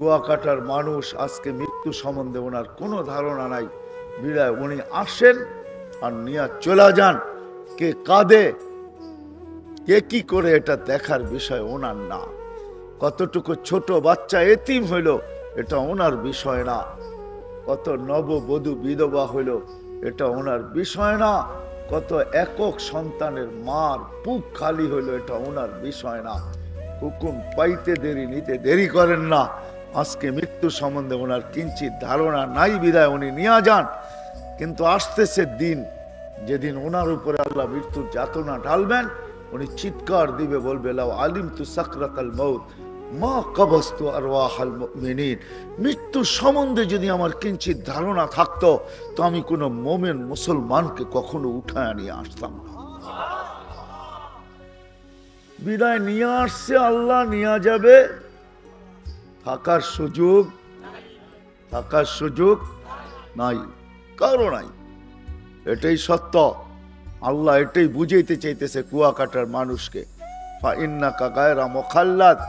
কুয়াকাটার মানুষ আজকে মৃত্যু সম্বন্ধে ওনার কোনো ধারণা নাই, বিদায় উনি আসেন আর নিয়ে চলে যান। কে কাঁদে কে কি করে এটা দেখার বিষয় ওনার না। কতটুকু ছোট বাচ্চা এতিম হইল এটা ওনার বিষয় না। কত নববধূ বিধবা হইল এটা ওনার বিষয় না। কত একক সন্তানের মার বুক খালি হইল এটা ওনার বিষয় না। হুকুম পাইতে দেরি নিতে দেরি করেন না। আজকে মৃত্যু সম্বন্ধে ওনার কিঞ্চিত ধারণা নাই, বিদায় উনি নিয়ে যান। কিন্তু আসতেছে দিন যেদিন ওনার উপরে আল্লাহ মৃত্যুর যাতনা ঢালবেন। উনি চিৎকার দিবে, বলবে লাউ আলিমতু সাকরাতাল মউত মা কবস্তু আরওয়াহাল মুমিনিন। মৃত্যুর সম্বন্ধে যদি আমার কিঞ্চিত ধারণা থাকতো তো আমি কোনো মোমেন মুসলমানকে কখনো উঠায় নিয়ে আসতাম না। বিদায় নিয়ে আসছে আল্লাহ, নিয়ে যাবে। থাকার সুযোগ নাই, কারো নাই। এটাই সত্য। আল্লাহ এটাই বুঝাইতে চাইতেছে কুয়াকাটার মানুষকে। ফা ইন্নাকা গায়রা মুখাল্লাদ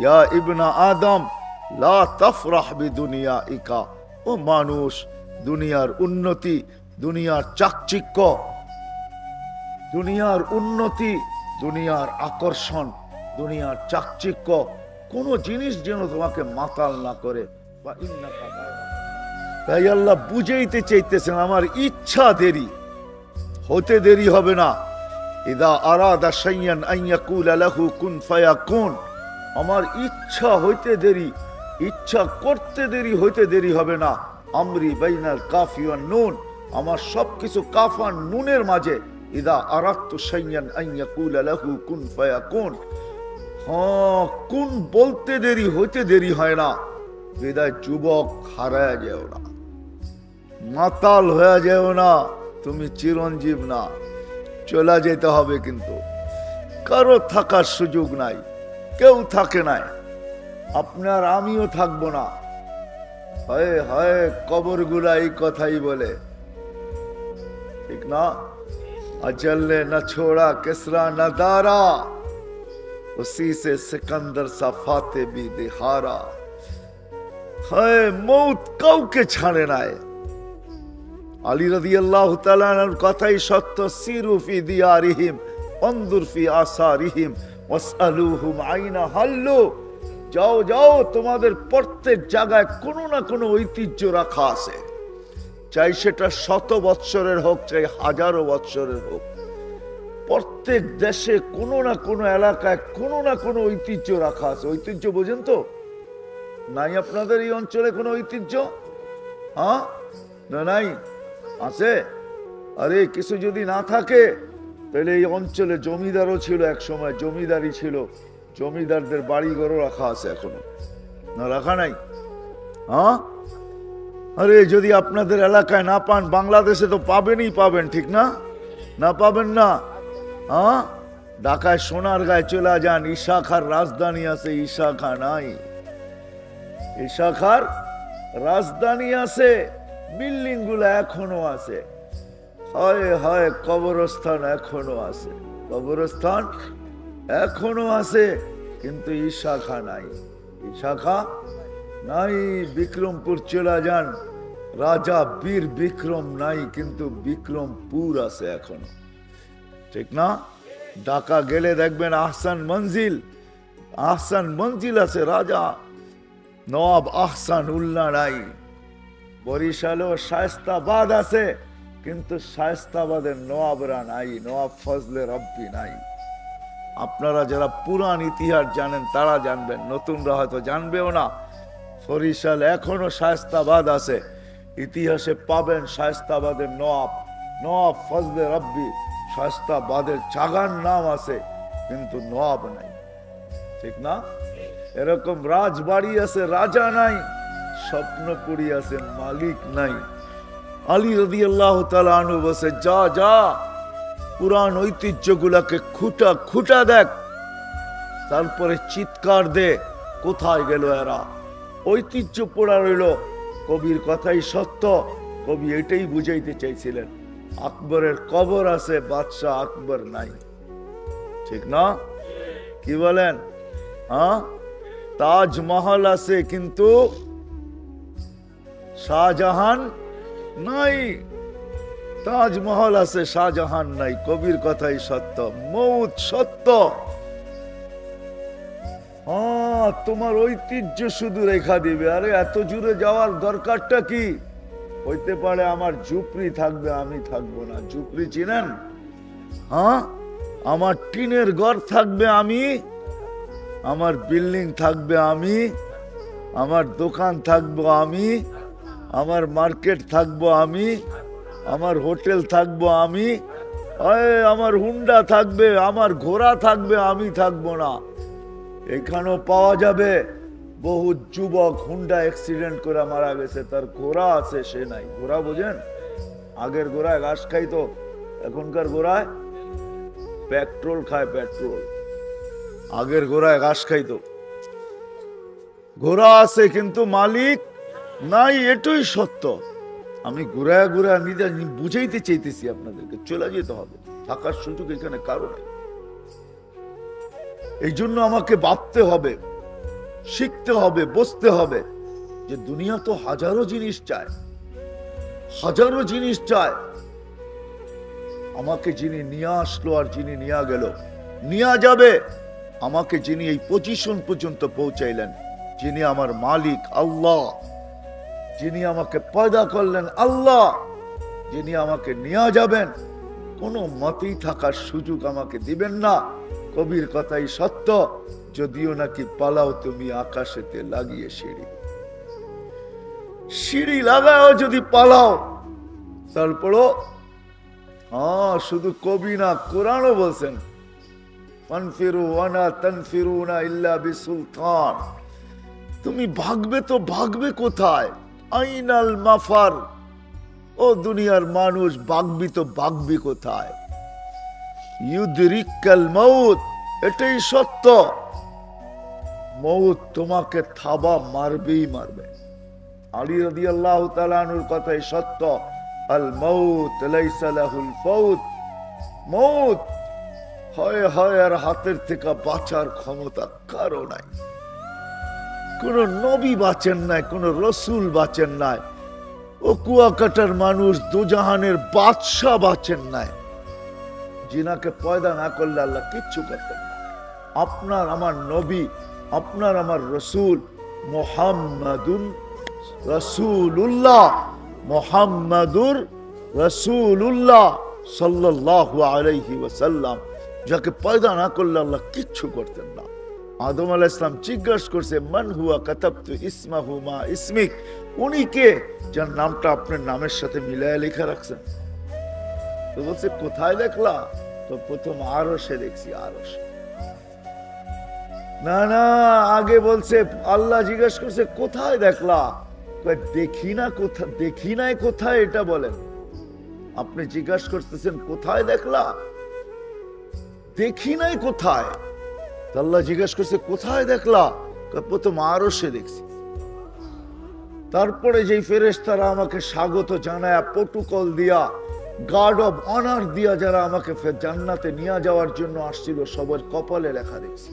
ইয়া ইবনা আদম লা তাফরাহ বিদুনিয়াইকা। ও মানুষ, দুনিয়ার উন্নতি, দুনিয়ার চাকচিক্য, দুনিয়ার উন্নতি, দুনিয়ার আকর্ষণ, দুনিয়ার চাকচিক্য কোন জিনিস যেন তোমাকে মাতাল না করে। তাই আল্লাহ বুঝাইতে চাইতেছেন আমার ইচ্ছা দেরি হতে দেরি হবে না। ইদা আরাদা শাইয়ান আন ইয়াকুলা লাহু কুন ফায়াকুন। আমার ইচ্ছা হইতে দেরি, ইচ্ছা করতে দেরি হইতে দেরি হবে না। আমরি বাইনাল কাফি ওয়ান নুন। আমার সবকিছু কাফ আর নুনের মাঝে। ইদা আরাদতু শাইয়ান আন ইয়াকুলা লাহু কুন ফায়াকুন। কোন বলতে দেরি হইতে দেরি হয় না। বিদায় যুবক হারায় যেও না, মাতাল হয়ে যেও না। তুমি চিরঞ্জীব না, চলে যেতে হবে। কিন্তু কারো থাকার সুযোগ নাই, কেউ থাকে নাই। আপনার আমিও থাকবো না। হয় হয় কবর গুলা এই কথাই বলে, ঠিক না? अजल्ले न छोड़ा किसरा न दारा, उसी से सिकंदर सा फाते भी दिहारा। हाय मौत কাউকে ছাড়ে নাই। আলী রাদিয়াল্লাহু তাআলা আনহুর কথাই সত্য। সিরু ফি দিয়ারিহিম আনজুর ফি আসারিহিম ওয়াসআলুহুম আইনা হাল্লু। যাও যাও, তোমাদের প্রত্যেক জায়গায় কোনো না কোনো ঐতিহ্য রাখা আছে। চাই সেটা 100 বৎসরের হোক, চাই 1000 বৎসরের হোক। প্রত্যেক দেশে কোনো না কোনো এলাকায় কোনো না কোনো ঐতিহ্য রাখা আছে। ঐতিহ্য বোঝেন তো? নাই আপনাদের এই অঞ্চলে কোনো ঐতিহ্য? হ্যাঁ না নাই? আছে? আরে কিছু যদি না থাকে তাহলে এই অঞ্চলে জমিদারও ছিল এক সময়, জমিদারি ছিল, জমিদারদের বাড়িঘরও রাখা আছে এখনো, না রাখা নাই? হ্যাঁ, আরে যদি আপনাদের এলাকায় না পান, বাংলাদেশে তো পাবেনই পাবেন, ঠিক না? না পাবেন না? হ্যাঁ, ঢাকায় সোনার গায়ে চলে যান, ঈশাখার রাজধানী আছে, ঈশাখা নাই। ঈশাখার রাজধানী আছে, বিল্ডিং গুলো এখনো আছে। হয় হয় কবরস্থান এখনো আছে, কবরস্থান এখনো আছে, কিন্তু ঈশাখা নাই। ঈশাখা নাই। বিক্রমপুর চলে যান, রাজা বীর বিক্রম নাই, কিন্তু বিক্রমপুর আছে এখনো, ঠিক না? ঢাকা গেলে দেখবেন আহসান মঞ্জিল, আহসান মঞ্জিল আছে, রাজা নবাব আহসান উল্লাহ নাই। বরিশালেও শায়েস্তাবাদ আছে, কিন্তু শায়েস্তাবাদের নবাবরা নাই, নবাব ফজলে রব্বি নাই। আপনারা যারা পুরান ইতিহাস জানেন তারা জানবেন, নতুনরা হয়তো জানবেও না। বরিশাল এখনো শায়েস্তাবাদ আছে, ইতিহাসে পাবেন শায়েস্তাবাদের নবাব, নবাব ফজলে রব্বি। শায়েস্তাবাদের জাগার নাম আছে, কিন্তু নবাব নাই, ঠিক না? এরকম রাজবাড়ি আছে, রাজা নাই। স্বপ্নপুরী আছে, মালিক নাই। আলী রাদিয়াল্লাহু তাআলা আনহু বসে, যা যা পুরান ঐতিহ্যগুলাকে খুঁটা খুঁটা দেখ, তারপরে চিৎকার দে কোথায় গেল এরা। ঐতিহ্য পড়া রইল। কবির কথাই সত্য। কবি এটাই বুঝাইতে চাইছিলেন। আকবরের কবর আছে, বাদশাহ আকবর নাই, ঠিক না? কি বলেন? হ্যাঁ, তাজমহল আছে কিন্তু শাহজাহান নাই। তাজমহল আছে, শাহজাহান নাই। কবির কথাই সত্য, মৌত সত্য। তোমার ঐতিহ্য শুধু রেখা দিবে। আরে এত জুড়ে যাওয়ার দরকারটা কি? হইতে পারে আমার ঝুপড়ি থাকবে, আমি থাকবো না। ঝুপড়ি চিনেন? আমার টিনের ঘর থাকবে, আমি। আমার বিল্ডিং থাকবে, আমি। আমার দোকান থাকবো, আমি। আমার মার্কেট থাকবো, আমি। আমার হোটেল থাকবো, আমি। আমার হুন্ডা থাকবে, আমার ঘোড়া থাকবে, আমি থাকবো না। এখানেও পাওয়া যাবে বহু যুবক হুন্ডা অ্যাক্সিডেন্ট করে মারা গেছে, তার ঘোড়া আছে, সে নাই। ঘোড়া বোঝেন? আগের ঘোড়ায় ঘাস খাইতো, এখনকার ঘোড়ায় পেট্রোল খায়, পেট্রোল। আগের ঘোড়ায় ঘাস খাইতো। ঘোড়া আছে কিন্তু মালিক নাই, এটাই সত্য। আমি ঘুরায় ঘুরায় নিজে বুঝাইতে চাইতেছি আপনাদেরকে, চলে যেতে হবে, থাকার সুযোগ এখানে কারো নেই। এই জন্য আমাকে ভাবতে হবে, শিখতে হবে, বুঝতে হবে যে দুনিয়া তো হাজারো জিনিস চায়, হাজারো জিনিস চায়। আমাকে যিনি নিয়ে আসলো আর যিনি নিয়ে গেল, নিয়ে যাবে, আমাকে যিনি এই পজিশন পর্যন্ত পৌঁছাইলেন, যিনি আমার মালিক আল্লাহ, যিনি আমাকে পয়দা করলেন আল্লাহ, যিনি আমাকে নিয়ে যাবেন, কোনো মতেই থাকার সুযোগ আমাকে দিবেন না। কবির কথাই সত্য, যদিও নাকি পালাও তুমি আকাশেতে লাগিয়ে সিঁড়ি। সিঁড়ি লাগাও যদি পালাও, তারপরও শুধু কবি না, কোরআনও বলছেন ফানফিরু ওয়ানা তানফিরুনা ইল্লা বিসুলতান। তুমি ভাগবে তো ভাগবে কোথায়? আইনাল মাফার। ও দুনিয়ার মানুষ, ভাগবি তো ভাগবি কোথায়? ইউদরিকাল মউত, এটাই সত্য। মউত তোমাকে থাবা মারবেই মারবে। আলী রাদিয়াল্লাহু তাআলা আনহুর কথাই সত্য, আল মউত লাইসা লাহুল ফাউত। মউত হয় হয় আর হাতের থেকে বাঁচার ক্ষমতা কারো নাই। কোন নবী বাঁচেন নাই, কোন রসুল বাঁচেন নাই, ও কুয়াকাটার মানুষ দুজাহানের বাদশাহ বাঁচেন নাই। জিনাকে পয়দা না করলে আল্লাহ কিচ্ছু করতেন না। আপনার আমার নবী, আপনার আমার রসুল মুহাম্মাদুর রাসূলুল্লাহ, মুহাম্মাদুর রাসূলুল্লাহ সাল্লাল্লাহু আলাইহি ওয়াসাল্লাম, যাকে পয়দা না করলে আল্লাহ কিচ্ছু করতেন না। আদম আলাইহিস সালাম জিজ্ঞাসা করছে, মান হুয়া কাতাবতু ইসমাহু মা ইসমিক। উনি কে যার নামটা আপনার নামের সাথে মিলায়া লেখা রাখছেন? তো বলছে কোথায় দেখলা? তো প্রথম আরশে দেখছি, আরশে। না না, আগে বলছে আল্লাহ জিজ্ঞাসা করছে কোথায় দেখলা? দেখি না, কোথায় দেখি নাই, কোথায় এটা বলেন। আপনি জিজ্ঞাসা করতেছেন কোথায় দেখলা, দেখি নাই কোথায়? আল্লাহ জিজ্ঞাসা করছে কোথায় দেখলা? প্রথম আরশে দেখছি। তারপরে যেই ফেরেশতারা আমাকে স্বাগত জানায়, প্রটোকল দিয়া, গার্ড অব অনার দিয়া যারা আমাকে জান্নাতে নিয়ে যাওয়ার জন্য আসছিল, সবার কপালে লেখা দেখছি।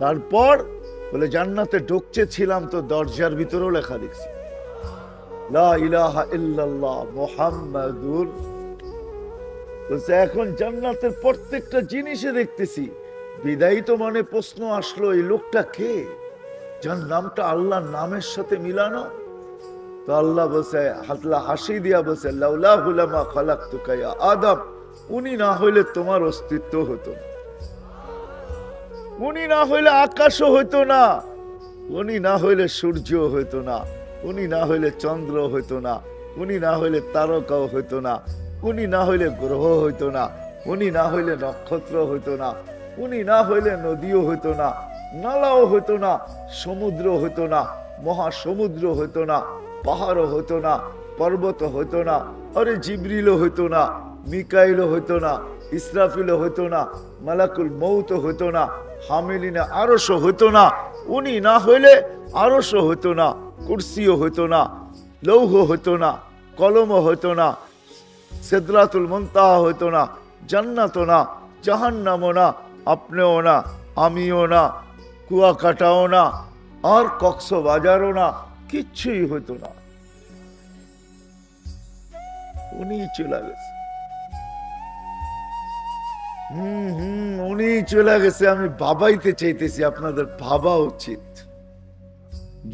তারপর বলে জান্নাতে ঢুকছে ছিলাম তো দরজার ভিতরেও লেখা দেখছি, লা ইলাহা ইল্লাল্লাহ মুহাম্মাদুর। বলছে এখন জান্নাতের প্রত্যেকটা জিনিসে দেখতেছি। বিদায়ী তো মনে প্রশ্ন আসলো, এই লোকটা কে যার নামটা আল্লাহর নামের সাথে মিলানো? তো আল্লাহ বলছে, হাতলা হাসি দিয়া বলছে, লাউলাহু লামা খালাকতুকা ইয়া আদম। উনি না হইলে তোমার অস্তিত্ব হতো না, উনি না হইলে আকাশও হইতো না, উনি না হইলে সূর্য হইতো না, উনি না হইলে চন্দ্র হইতো না, উনি না হইলে তারকাও হইতো না, উনি না হইলে গ্রহ হইতো না, উনি না হইলে নক্ষত্র হইতো না, উনি না হইলে নদীও হইতো না, নালাও হইতো না, সমুদ্র হইতো না, মহাসমুদ্র হইতো না, পাহাড়ও হইতো না, পর্বত হইতো না, আরে জিবরিলও হইতো না, মিকাইলও হইতো না, ইসরাফিলও হইতো না, মালাকুল মউত হইতো না, হামিলিনে আরশও হইতো না। উনি না হইলে আরশও হইতো না, কুরসিও হইতো না, লৌহ হইতো না, কলমও হইতো না, সিদরাতুল মুনতাহা হইতো না, জান্নাতও না, জাহান্নামও না, আপনিও না, আমিও না, কুয়াকাটাও না, আর কক্সবাজারও না, কিচ্ছুই হতো না। উনি চলে গেছে। উনি চলে গেছে। আমি ভাবাইতে চাইতেছি, আপনাদের ভাবা উচিত।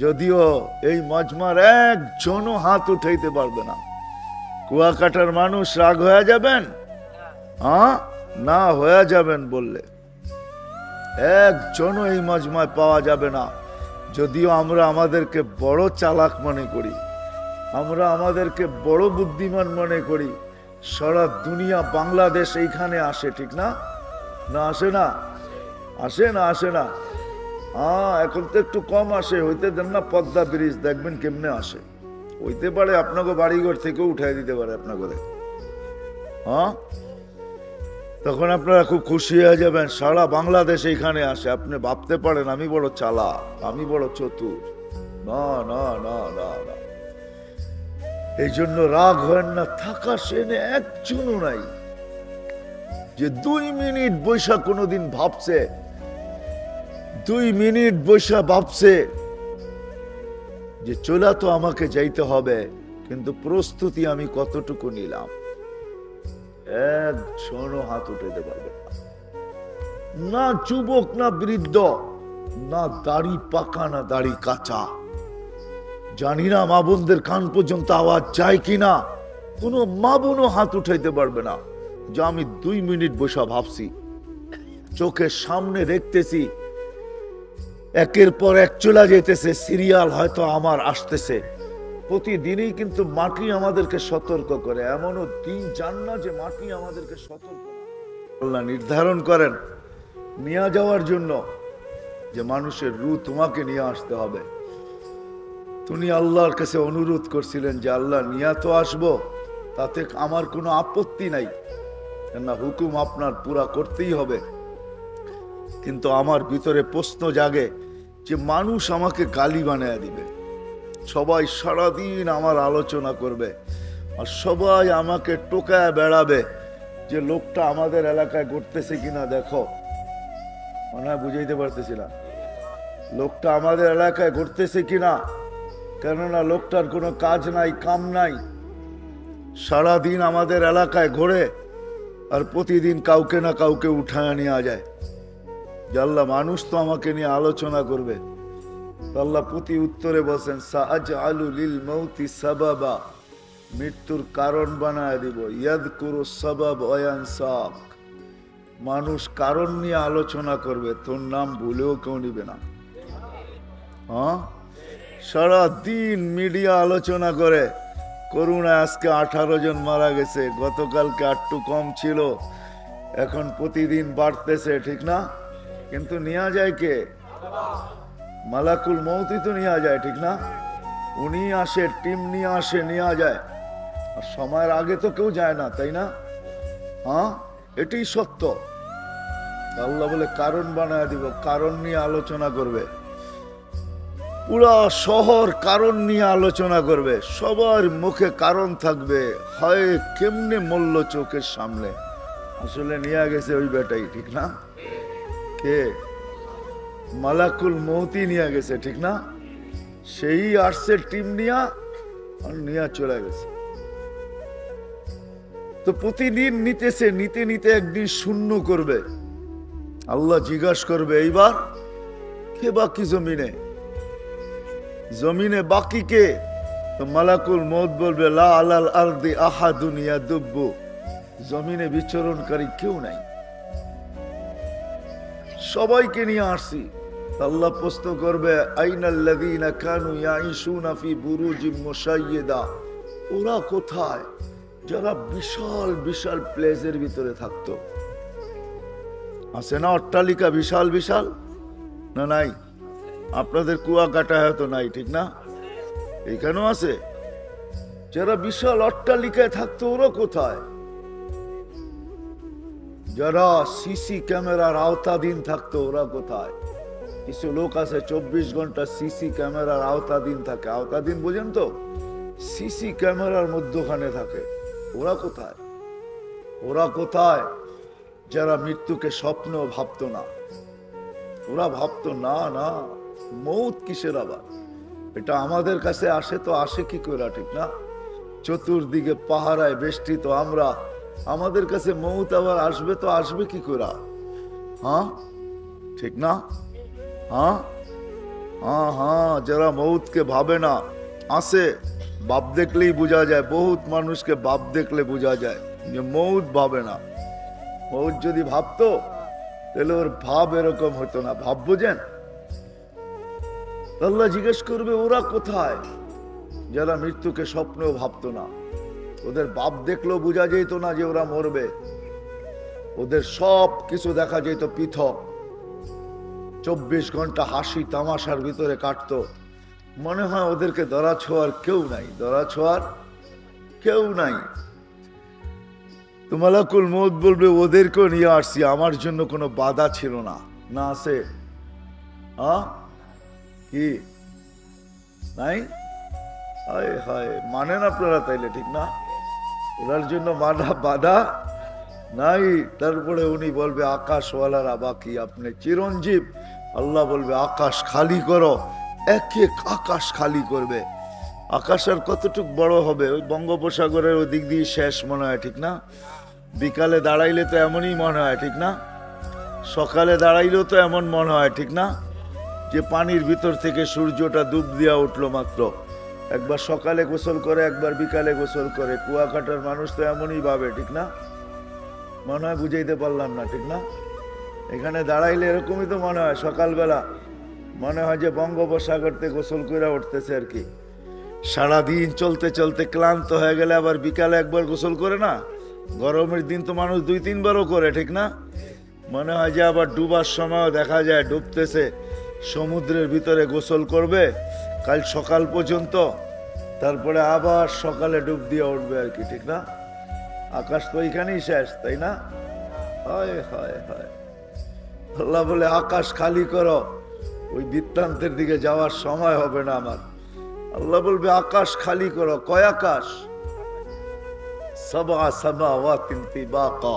যদিও এই মজমার একজনও হাত উঠাইতে পারবে না। কুয়াকাটার মানুষ রাগ হয়ে যাবেন? না হয়ে যাবেন বললে একজনও এই মজমায় পাওয়া যাবে না। যদিও আমরা আমাদেরকে বড় চালাক মনে করি, আমরা আমাদেরকে বড় বুদ্ধিমান মনে করি। সারা দুনিয়া বাংলাদেশ এইখানে আসে, ঠিক না? না আসে না? আসে না? আসে না? এখন তো একটু কম আসে। হইতে দেন না পদ্মা ব্রিজ, দেখবেন কেমনে আসে। হইতে পারে আপনাকে বাড়িঘর থেকেও উঠাই দিতে পারে আপনাকে। তখন আপনারা খুব খুশি হয়ে যাবেন। সারা বাংলাদেশ এইখানে আসে। আপনি ভাবতে পারেন আমি বড় চালাক, আমি বড় চতুর। না না না না না, এই জন্য রাগ হয় না। থাকা সেনে একজনও নাই যে 2 মিনিট বৈশা কোনোদিন ভাবছে, 2 মিনিট বৈশা ভাবছে যে চলা তো আমাকে যাইতে হবে, কিন্তু প্রস্তুতি আমি কতটুকু নিলাম। একজনও হাত উঠাতে পারবে না। যুবক না বৃদ্ধ, না দাড়ি পাকা না দাড়ি কাঁচা। জানি না মা বোনদের কান পর্যন্ত আওয়াজ যায় কিনা। কোনো মা বোনও হাত উঠাইতে পারবে না যে আমি 2 মিনিট বসা ভাবছি, চোখের সামনে দেখতেছি একের পর এক চলে যেতেছে, সিরিয়াল হয়তো আমার আসতেছে। প্রতিদিনই কিন্তু মাটি আমাদেরকে সতর্ক করে। এমনও দিন যান না যে মাটি আমাদেরকে সতর্ক আল্লাহ নির্ধারণ করেন নিয়ে যাওয়ার জন্য, যে মানুষের রূহ তোমাকে নিয়ে আসতে হবে। তুমি আল্লাহর কাছে অনুরোধ করছিলেন যে আল্লাহ নিয়ে তো আসবো, তাতে আমার কোনো আপত্তি নাই, কেননা হুকুম আপনার পুরা করতেই হবে। কিন্তু আমার ভিতরে প্রশ্ন জাগে যে মানুষ আমাকে গালি বানায় দিবে, সবাই সারাদিন আমার আলোচনা করবে, আর সবাই আমাকে টোকায় বেড়াবে যে লোকটা আমাদের এলাকায় ঘুরতেছে কিনা দেখো। মনে হয় বুঝাইতে পারতেছি না। লোকটা আমাদের এলাকায় ঘুরতেছে কিনা, কেননা লোকটার কোনো কাজ নাই, কাম নাই, সারাদিন আমাদের এলাকায় ঘোরে, আর প্রতিদিন কাউকে না কাউকে উঠায় নেওয়া যায়। যে আল্লাহ মানুষ তো আমাকে নিয়ে আলোচনা করবে। আল্লাহ প্রতি উত্তরে বলছেন সাআজআলু লিল মাউতি সাবাবা, মৃত্যুর কারণ বানায় দিব। ইয়াযকুরু সাবাব ওয়া ইয়ানসাক, মানুষ কারণ নিয়ে আলোচনা করবে, তোর নাম ভুলেও কেউ নিবে না। সারা দিন মিডিয়া আলোচনা করে করোনা আজকে 18 জন মারা গেছে, গতকালকে একটু কম ছিল, এখন প্রতিদিন বাড়তেছে, ঠিক না? কিন্তু নিয়ে যায় কে? মালাকুল মৌতই তো নিয়ে যায়, ঠিক না? উনি আসে, টিম নিয়ে আসে, নিয়ে যায়। আর সময়ের আগে তো কেউ যায় না, তাই না? এটাই সত্য। আল্লাহ বলে কারণ বানায় দিব, কারণ নিয়ে আলোচনা করবে। পুরা শহর কারণ নিয়ে আলোচনা করবে, সবার মুখে কারণ থাকবে, হয় কেমনে মূল্য চোখের সামনে। আসলে নিয়ে গেছে ওই বেটাই, ঠিক না? কে? মালাকুল মৌতি নিয়ে গেছে, ঠিক না? সেই আসছে টিম নিয়ে, আর নিয়ে চলে গেছে। তো প্রতিদিন নিতেছে, নিতে নিতে একদিন শূন্য করবে। আল্লাহ জিজ্ঞাসা করবে এইবার কে বাকি জমিনে? জমিনে বাকি কে? তো মালাকুল মৌত বলবে লা আলাল আরদি আহাদুন ইয়াদুব্বু, জমিনে বিচরণকারী কেউ নাই, সবাইকে নিয়ে আসছি। আল্লাহ প্রশ্ন করবে আইনাল্লাযীনা কানু ইয়াঈশুনা ফি বুরুজিম মুশাইয়্যিদা, ওরা কোথায় যারা বিশাল বিশাল প্লেসের ভিতরে থাকতো? আছে না অট্টালিকা বিশাল বিশাল? না নাই? আপনাদের কুয়াকাটা হয়তো নাই, ঠিক না? এখানেও আছে। যারা বিশাল অট্টালিকায় থাকতো ওরা কোথায়? যারা সিসি ক্যামেরার আওতাধীন থাকতো ওরা কোথায়? কিছু লোক আছে 24 ঘন্টা সিসি ক্যামেরার আওতাধীন থাকে। আওতাধীন বুঝেন তো? সিসি ক্যামেরার মধ্যখানে থাকে। ওরা কোথায়? ওরা কোথায় যারা মৃত্যুকে স্বপ্ন ভাবতো না? ওরা ভাবতো না না, মৌত কিসের আবার, এটা আমাদের কাছে আসে তো আসে কি করে, ঠিক না? চতুর্দিকে পাহারায় বেষ্টিত আমরা, আমাদের কাছে মৌত আবার আসবে তো আসবে কি করে? হ্যাঁ ঠিক না? হ্যাঁ হ্যাঁ হ্যাঁ, যারা মৌতকে ভাবে না, আসে বাপ দেখলেই বোঝা যায়, বহুত মানুষকে বাপ দেখলে বোঝা যায় যে মৌত ভাবে না। মৌত যদি ভাবতো তাহলে ওর ভাব এরকম হতো না। ভাব বুঝেন? আল্লাহ জিজ্ঞেস করবে ওরা কোথায়, যারা মৃত্যুকে স্বপ্নেও ভাবতো না। ওদের বাপ দেখলেও বোঝা যেত না যে ওরা মরবে, ওদের সব কিছু দেখা যেত পৃথক। 24 ঘন্টা হাসি তামাশার ভিতরে কাটতো। মনে হয় ওদেরকে ধরা ছোঁয়ার কেউ নাই, ধরা ছোঁয়ার কেউ নাই। তো মালাকুল মউত বলবে ওদেরকেও নিয়ে আসছি, আমার জন্য কোনো বাধা ছিল না। না আছে? কি নাই? হায় হায়, মানেন আপনারা তাইলে, ঠিক না? ওনার জন্য বাধা নাই। তারপরে উনি বলবে আকাশওয়ালারা বাকি, আপনি চিরঞ্জীব। আল্লাহ বলবে আকাশ খালি করো, এক এক আকাশ খালি করবে। আকাশ আর কতটুক বড় হবে? ওই বঙ্গোপসাগরের ওই দিক দিয়ে শেষ মনে হয়, ঠিক না? বিকালে দাঁড়াইলে তো এমনই মনে হয়, ঠিক না? সকালে দাঁড়াইলেও তো এমন মনে হয়, ঠিক না? যে পানির ভিতর থেকে সূর্যটা ডুব দিয়া উঠলো মাত্র। একবার সকালে গোসল করে, একবার বিকালে গোসল করে। কুয়াকাটার মানুষ তো এমনই ভাবে, ঠিক না? মনে হয় বুঝাইতে পারলাম না, ঠিক না? এখানে দাঁড়াইলে এরকমই তো মনে হয়, সকালবেলা মনে হয় যে বঙ্গোপসাগর থেকে গোসল করে উঠতেছে আর কি। সারাদিন চলতে চলতে ক্লান্ত হয়ে গেলে আবার বিকালে একবার গোসল করে না? গরমের দিন তো মানুষ 2-3 বারও করে, ঠিক না? মনে হয় যে আবার ডুবার সময়ও দেখা যায় ডুবতেছে, সমুদ্রের ভিতরে গোসল করবে কাল সকাল পর্যন্ত, তারপরে আবার সকালে ডুব দিয়ে উঠবে আর কি, ঠিক না? আকাশ তো এখানেই শেষ, তাই না? হায় হায় হায়। আল্লাহ বলে আকাশ খালি করো, ওই বৃত্তান্তের দিকে যাওয়ার সময় হবে না আমার। আল্লাহ বলবে আকাশ খালি করো। কয় আকাশ? সাবা সামাওয়াতিন তিবাকা,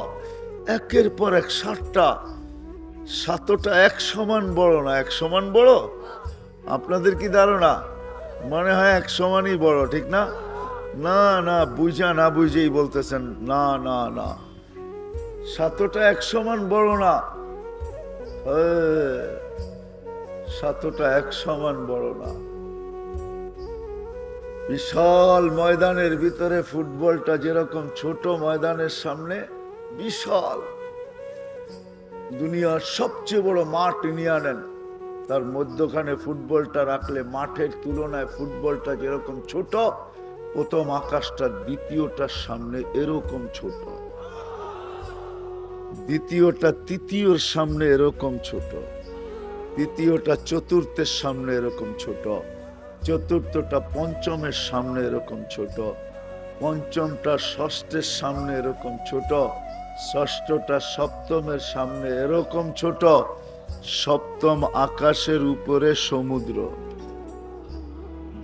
একের পর এক 7টা। 7টা এক সমান বড় না? এক সমান বড়? আপনাদের কি ধারণা? মনে হয় এক সমানই বড়, ঠিক না? না না, বুঝা না বুঝেই বলতেছেন। না না না, 7টা এক সমান বড় না। 7টা এক সমান বড় না। বিশাল ময়দানের ভিতরে ফুটবলটা যেরকম ছোট, ময়দানের সামনে বিশাল। দুনিয়ার সবচেয়ে বড় মাঠ নিয়ে আনেন, তার মধ্যখানে ফুটবলটা রাখলে মাঠের তুলনায় ফুটবলটা যেরকম ছোট, প্রথম আকাশটা দ্বিতীয়টার সামনে এরকম ছোট, দ্বিতীয়টা তৃতীয়র সামনে এরকম ছোট, তৃতীয়টা চতুর্থের সামনে এরকম ছোট, চতুর্থটা পঞ্চমের সামনে এরকম ছোট, পঞ্চমটা ষষ্ঠের সামনে এরকম ছোট, ষষ্ঠটা সপ্তমের সামনে এরকম ছোট, সপ্তম আকাশের উপরে সমুদ্র।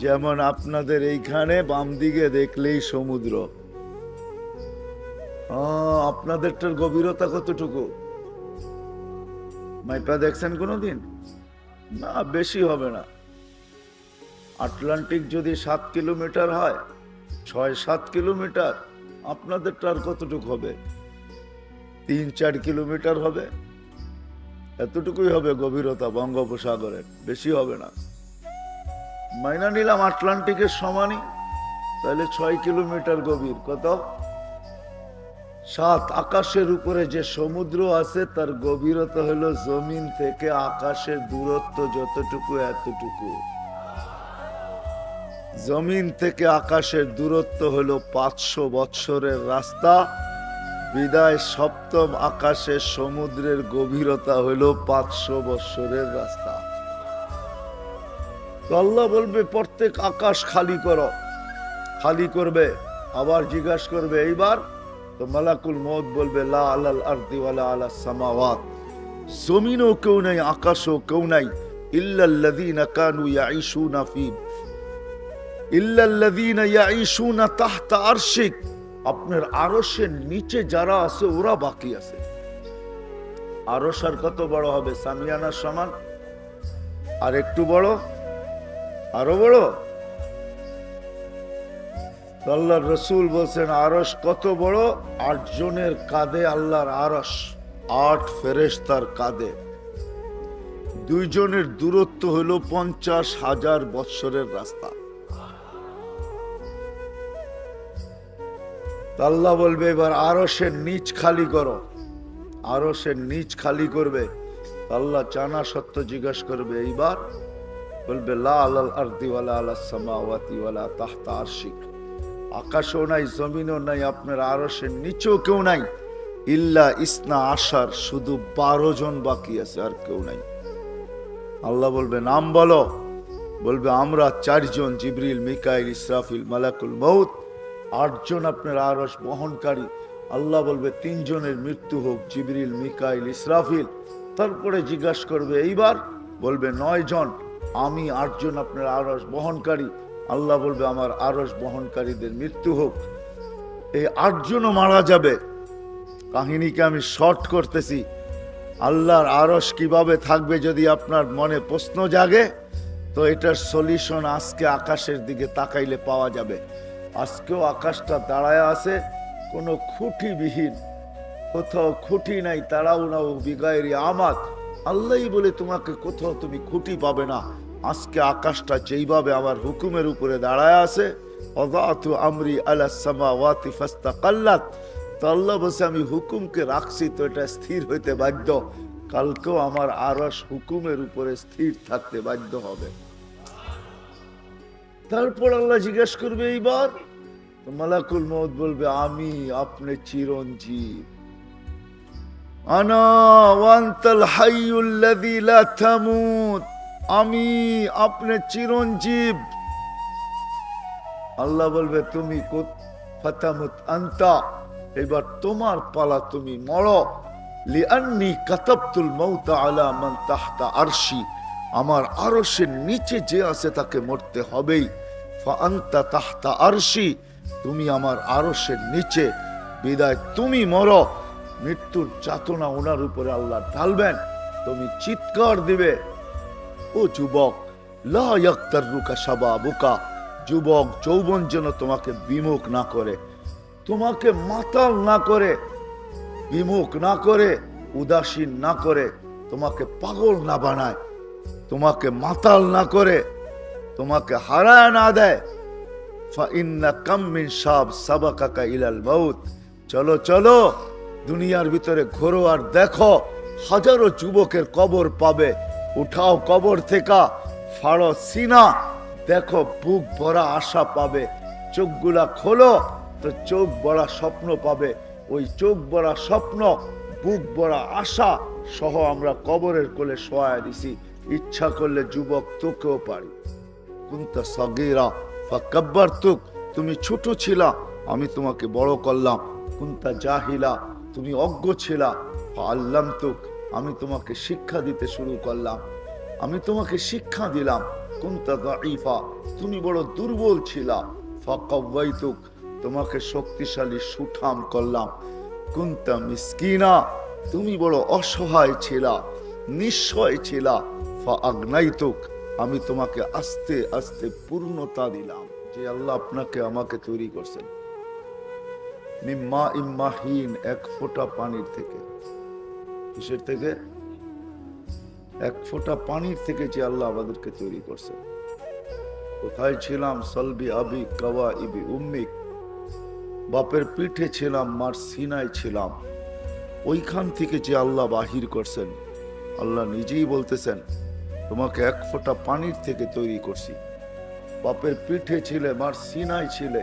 যেমন আপনাদের এইখানে বাম দিকে দেখলেই সমুদ্র। আপনাদেরটার গভীরতা কতটুকু মাইপা দেখছেন কোনোদিন? না, বেশি হবে না। আটলান্টিক যদি 7 কিলোমিটার হয়, 6-7 কিলোমিটার, আপনাদেরটা আর কতটুকু হবে? 3-4 কিলোমিটার হবে, এতটুকুই হবে গভীরতা বঙ্গোপসাগরের, বেশি হবে না। মাইনা নিলাম আটলান্টিকের সমানই, তাহলে 6 কিলোমিটার গভীর। কত? 7। আকাশের উপরে যে সমুদ্র আছে তার গভীরতা হলো জমিন থেকে আকাশের দূরত্ব যতটুকু এতটুকু। জমিন থেকে আকাশের দূরত্ব হলো 500 বৎসরের রাস্তা, বিদায় সপ্তম আকাশের সমুদ্রের গভীরতা হলো 500 বৎসরের রাস্তা। তো আল্লাহ বলবে প্রত্যেক আকাশ খালি করো, খালি করবে। আবার জিজ্ঞাসা করবে এইবার, তো মালাকুল মউত বলবে লা আলাল আরদি ওয়ালা আলাস সামাওয়াত, জমিনও কেউ নাই, আকাশও কেউ নাই, ইল্লাল্লাযীনা কানু ইয়াঈশুনা ফী ইল্লাল্লাযীনা ইয়াঈশুনা তাহতা আরশিক, আপনার আরশের নিচে যারা আছে ওরা বাকি আছে। আরশ আর কত বড় হবে? সামিয়ানার সমান? আর একটু বড়? আরো বড়? আল্লাহর রসুল বলছেন আরশ কত বড়? 8 জনের কাঁধে আল্লাহর আরশ, 8 ফেরেশতার কাঁধে। 2 জনের দূরত্ব হলো 50,000 বৎসরের রাস্তা। আল্লাহ বলবে এবার আরশের নিচ খালি করো। আরশের নিচ খালি করবে। আল্লাহ জানা সত্য জিজ্ঞাসা করবে এইবার, বলবে লা আলাল আরদি ওয়ালা আলাস সামাওয়াতি ওয়ালা তাহতা আরশিক, আকাশও নাই, জমিনও নাই, আপনার আরশের নিচেও কেউ নাই, ইল্লা ইসনা আশার, শুধু 12 জন বাকি আছে, আর কেউ নাই। আল্লাহ বলবে নাম বলো। বলবে আমরা 4 জন, জিবরিল, মিকাইল, ইসরাফিল, মালাকুল মউত। 8 জন আপনার আরশ বহনকারী। আল্লাহ বলবে 3 জনের মৃত্যু হোক, জিবরিল, মিকাইল, ইসরাফিল। তারপরে জিজ্ঞাসা করবে এইবার, বলবে 9 জন, আমি 8 জন আপনার আরশ বহনকারী। আল্লাহ বলবে আমার আরশ বহনকারীদের মৃত্যু হোক। এই 8 জনও মারা যাবে। কাহিনীকে আমি শর্ট করতেছি। আল্লাহর আরশ কিভাবে থাকবে যদি আপনার মনে প্রশ্ন জাগে, তো এটার সলিউশন আজকে আকাশের দিকে তাকাইলে পাওয়া যাবে। আজকেও আকাশটা দাঁড়ায় আছে কোনো খুঁটিবিহীন, কোথাও খুঁটি নাই, তারাও নাও বিগাইরি আমাদ। আল্লাহই বলে তোমাকে কোথাও তুমি খুঁটি পাবে না। আজকে আকাশটা যেইভাবে আমার হুকুমের উপরে দাঁড়ায় আছে, ওয়াদাতু আমরি আলাস সামাওয়াতি ফাস্তাকাল্লাত, তো আল্লাহ বলছে আমি হুকুমকে রাখছি তো এটা স্থির হইতে বাধ্য। কালকেও আমার আরশ হুকুমের উপরে স্থির থাকতে বাধ্য হবে। তারপর আল্লাহ জিজ্ঞেস করবে এইবার, মালাকুল মউত বলবে আমি আপনি চিরঞ্জীব, আনা ওয়ান্তাল হাইয়ুল্লাযী লা তামুত, আমি আপনি চিরঞ্জীব। আল্লাহ বলবে তুমি ফাতামুত আনতা, এবার তোমার পালা, তুমি মরো। লিআন্নী কাতাবতুল মাউতা আলা মান তাহতা আরশি, আমার আরশের নিচে যে আছে তাকে মরতে হবেই। ফাআনতা তাহতা আরশি, তুমি আমার আরশের নিচে, বিদায় তুমি মরো। মৃত্যুর যাতনা ওনার উপরে আল্লাহ ঢালবেন। তুমি চিৎকার দিবে, ও যুবক, লা ইয়াক্তারুকা শাবাবুকা, যুবক যৌবন যেন তোমাকে বিমুখ না করে, তোমাকে মাতাল না করে, বিমুখ না করে, উদাসীন না করে, তোমাকে পাগল না বানায়, তোমাকে মাতাল না করে, তোমাকে হারায় না দেয়। ফাইন্না কাম মিন শাব সাবাকাকা ইলাল মাউত, চলো চলো দুনিয়ার ভিতরে ঘোরো আর দেখো, হাজারো যুবকের কবর পাবে। উঠাও কবর থেকে, ফাড়ো সিনা, দেখো বুক ভরা আশা পাবে। চোখগুলা খোলো তো চোখ ভরা স্বপ্ন পাবে। ওই চোখ ভরা স্বপ্ন, বুক ভরা আশা সহ আমরা কবরের কোলে শোয়া দিছি। ইচ্ছা করলে যুবক তোকেও পারি। কুনতা সাগীরা ফাকাব্বারতুক, তুমি ছোট ছিলা আমি তোমাকে বড় করলাম। কুনতা জাহিলা, তুমি অজ্ঞ ছিলা, ফাআল্লামতুক, আমি তোমাকে শিক্ষা দিতে শুরু করলাম, আমি তোমাকে শিক্ষা দিলাম। কুনতা দাঈফা, তুমি বড় দুর্বল ছিলা, ফাকাওয়াইতুক, তোমাকে শক্তিশালী সুঠাম করলাম। কুনতা মিসকিনা, তুমি বড় অসহায় ছিলা, নিঃস্বয় ছিলা, ফাআগনাইতুক, আমি তোমাকে আস্তে আস্তে পূর্ণতা দিলাম। যে আল্লাহ আপনাকে আমাকে তৈরি করছেন মিম্মা ইম্মাহিন, এক ফোঁটা পানির থেকে। কিসের থেকে? এক ফোঁটা পানির থেকে যে আল্লাহ আমাদেরকে তৈরি করছেন। কোথায় ছিলাম? সলবি আবি কাওয়া ইবি উম্মিক, বাপের পিঠে ছিলাম, মার সিনায় ছিলাম। ওইখান থেকে যে আল্লাহ বাহির করছেন, আল্লাহ নিজেই বলতেছেন তোমাকে এক ফোঁটা পানির থেকে তৈরি করছি। বাপের পিঠে ছিলে, মার সিনায় ছিলে,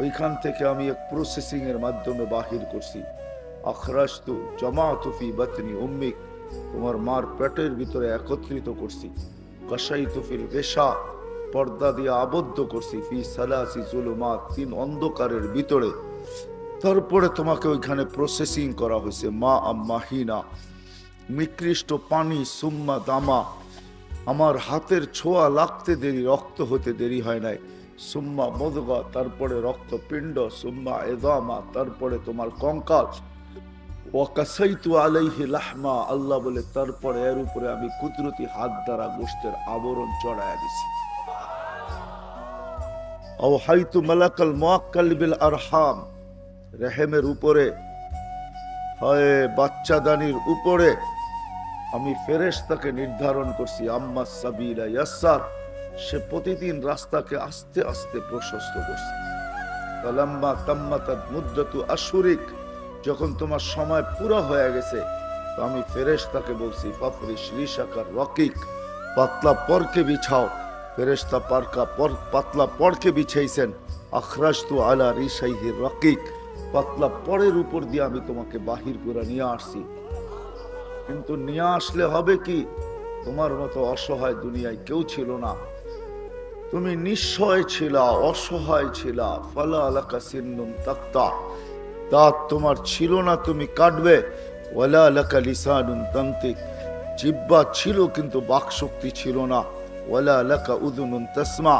ওইখান থেকে আমি এক প্রসেসিং এর মাধ্যমে বাহির করছি। আখরাজতু জামাতু ফি বাতনি উম্মিক, তোমার মার পেটের ভিতরে একত্রিত করছি। কাশাইতু ফিল গিশা, পর্দা দিয়ে আবদ্ধ করছি। ফি সালাসি যুলুমাত, 3 অন্ধকারের ভিতরে। তারপরে তোমাকে ওইখানে প্রসেসিং করা হয়েছে। মা আম্মাহিনা, নিকৃষ্ট পানি। সুম্মা দামা, আমার হাতের ছোঁয়া লাগতে দেরি, রক্ত হতে দেরি হয় নাই। সুম্মা মুদগা, তারপরে রক্তপিণ্ড। সুম্মা ইযামা, তারপরে তোমার কঙ্কাল। ওয়াকাসাইতু আলাইহি লাহমা, আল্লাহ বলে তারপর এর উপরে আমি কুদরতি হাত দ্বারা গোশতের আবরণ চড়ায়া দিছি। আওহাইতু মালাকাল মুআক্কাল বিল আরহাম, রেহেমের উপরে হয় বাচ্চাদানির উপরে আমি ফেরেশতাকে নির্ধারণ করছি। আম্মা সাবিলা ইয়াসসার, সে প্রতিদিন রাস্তাকে আস্তে আস্তে প্রশস্ত করছে। ফালাম্মা তাম্মাতাত মুদ্দাতু আশহুরিক, যখন তোমার সময় পুরো হয়ে গেছে তো আমি ফেরেশতাকে বলছি ফাফরিশ রিশাকার রকিক, পাতলা পরকে বিছাও। ফেরেশতা পাতলা পরকে বিছাইছেন। আখরাজতু আলা রিশাইহি রকিক, পাতলা পরের উপর দিয়ে আমি তোমাকে বাহির করে নিয়ে আসছি। কিন্তু নিয়ে আসলে হবে কি, তোমার মতো অসহায় দুনিয়ায় কেউ ছিল না। তুমি নিঃস্বয় ছিলা, অসহায় ছিলা। ফালা আলাকা সিন্নুন তাক্তা, দাঁত তোমার ছিল না, তুমি কাটবে। ওয়ালা লাকা লিসানুন তান্তিক, জিহ্বা ছিল কিন্তু বাকশক্তি ছিল না। ওয়ালা লাকা উযুনুন তাসমা,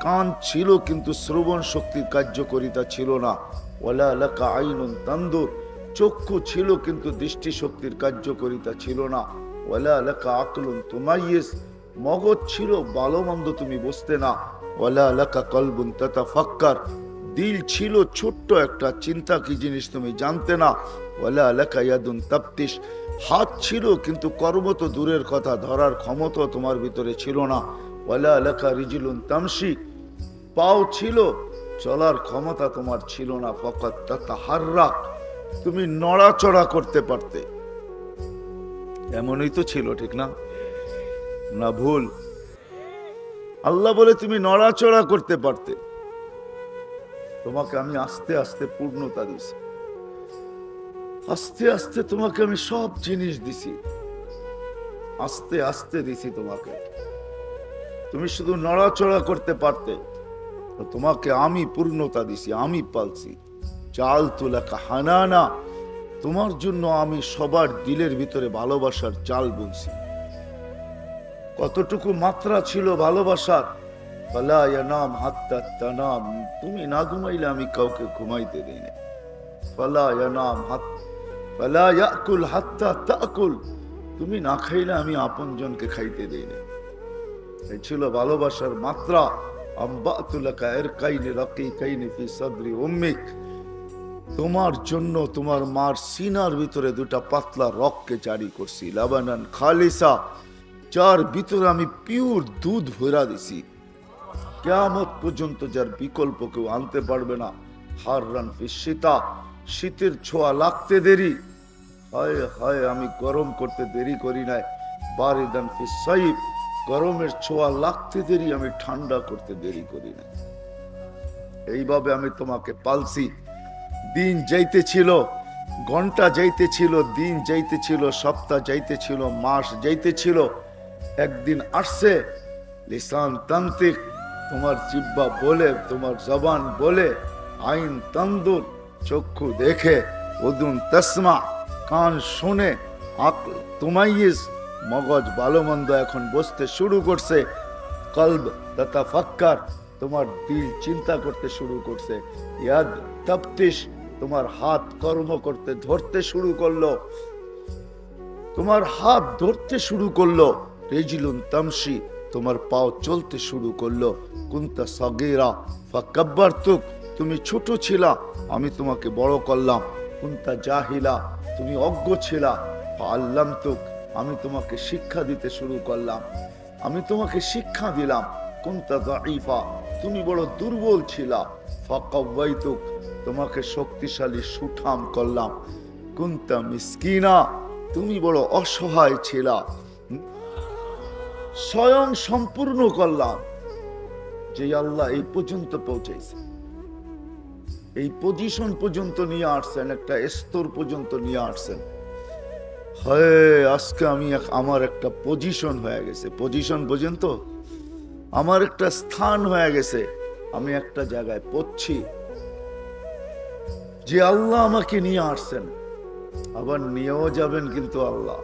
কান ছিল কিন্তু শ্রবণ শক্তির কার্যকারিতা ছিল না। ওয়ালা লাকা আইনুন তানদুর, চক্ষু ছিল কিন্তু দৃষ্টি শক্তির কার্যকারিতা ছিল না। ওয়ালা লাকা আকলুন তুমাইয়িজ, মগজ ছিল, ভালো মন্দ তুমি বুঝতে না। ওয়ালা লাকা কলবুন তাতাফাক্কার, দিল ছিল ছোট্ট একটা, চিন্তা কি জিনিস তুমি জানতে না। ওয়ালা লাকা ইয়াদুন তাফতিশ, হাত ছিল কিন্তু কর্ম তো দূরের কথা, ধরার ক্ষমতা তোমার ভিতরে ছিল না। ওয়ালা লাকা রিজলুন তামশি, পাও ছিল, চলার ক্ষমতা তোমার ছিল না। ফাকাত তাতাহাররাক, তুমি নড়াচড়া করতে পারতে, এমনই তো ছিল, ঠিক না? না ভুল? আল্লাহ বলে তুমি নড়াচড়া করতে পারতে। তোমাকে আমি আস্তে আস্তে পূর্ণতা দিছি, আস্তে আস্তে তোমাকে আমি সব জিনিস দিছি, আস্তে আস্তে দিছি তোমাকে। তুমি শুধু নড়াচড়া করতে পারতে, তো তোমাকে আমি পূর্ণতা দিছি, আমি পালছি। চাল তুলাকা হানানা, তোমার জন্য আমি সবার দিলের ভিতরে ভালোবাসার চাল বুনছি। কতটুকু মাত্রা ছিল ভালোবাসার। ফালা ইয়ানাম হাত্তা তানাম, তুমি না ঘুমাইলে আমি কাউকে ঘুমাইতে দেই না। ফালা ইয়ানাম ফালা ইয়াকুল হাত্তা তাকুল, তুমি না খাইলে আমি আপনজনকে খাইতে দেই না। এই ছিল ভালোবাসার মাত্রা। আম্বাতু লাকা ইরকাইনি রাকিকাইনি ফি সাদরি উম্মিক, তোমার জন্য তোমার মার সিনার ভিতরে দুটা পাতলা রককে জারি করছি। লাবানান খালিসা, যার ভিতরে আমি পিওর দুধ ভরা দিছি, কিয়ামত পর্যন্ত যার বিকল্প কেউ আনতে পারবে না। হাররান ফি শীতা, শীতের ছোঁয়া লাগতে দেরি, হায় হায় আমি গরম করতে দেরি করি নাই। বারিদান ফি সাইফ, গরমের ছোঁয়া লাগতে দেরি, আমি ঠান্ডা করতে দেরি করি না। এইভাবে আমি তোমাকে পালছি। দিন যাইতেছিল, ঘন্টা যাইতেছিল, দিন যাইতেছিল, সপ্তাহ যাইতেছিল, মাস যাইতেছিল। একদিন আসছে লিসান তান্ত্রিক, তোমার জিহ্বা বলে, তোমার জবান বলে, আইন তান্দুর, চক্ষু দেখে, উদুন তাসমা, কান শুনে, আকল তুমাইয়িজ, মগজ ভালো মন্দ এখন বসতে শুরু করছে। কলব তাতাফাক্কার, তোমার দিল চিন্তা করতে শুরু করছে। ইয়াদ তাফতিশ, তোমার হাত কর্ম করতে ধরতে শুরু করলো, তোমার হাত ধরতে শুরু করলো। রিজলুন তামশি, তোমার পাও চলতে শুরু করলো। কুনতা সাগীরা ফাকাব্বারতুক, তুমি ছোট ছিলা, আমি তোমাকে বড় করলাম। কুনতা জাহিলা, তুমি অজ্ঞ ছিলা। ফাআল্লামতুক, আমি তোমাকে শিক্ষা দিতে শুরু করলাম, আমি তোমাকে শিক্ষা দিলাম। কুনতা যায়ীফা, তুমি বড় দুর্বল ছিলা। ফাকাওয়াইতুক, তোমাকে শক্তিশালী সুঠাম করলাম। কুনতা মিসকিনা, তুমি বড় অসহায় ছিলা, স্বয়ং সম্পূর্ণ করলাম। যে আল্লাহ এই পর্যন্ত পৌঁছাইছে, এই পজিশন পর্যন্ত নিয়ে আসছেন, একটা স্তর পর্যন্ত নিয়ে আসছেন। হয় আজকে আমি আমার একটা পজিশন হয়ে গেছে, পজিশন পর্যন্ত আমার একটা স্থান হয়ে গেছে, আমি একটা জায়গায় পড়ছি। যে আল্লাহ আমাকে নিয়ে আসছেন, আবার নিয়েও যাবেন কিন্তু আল্লাহ।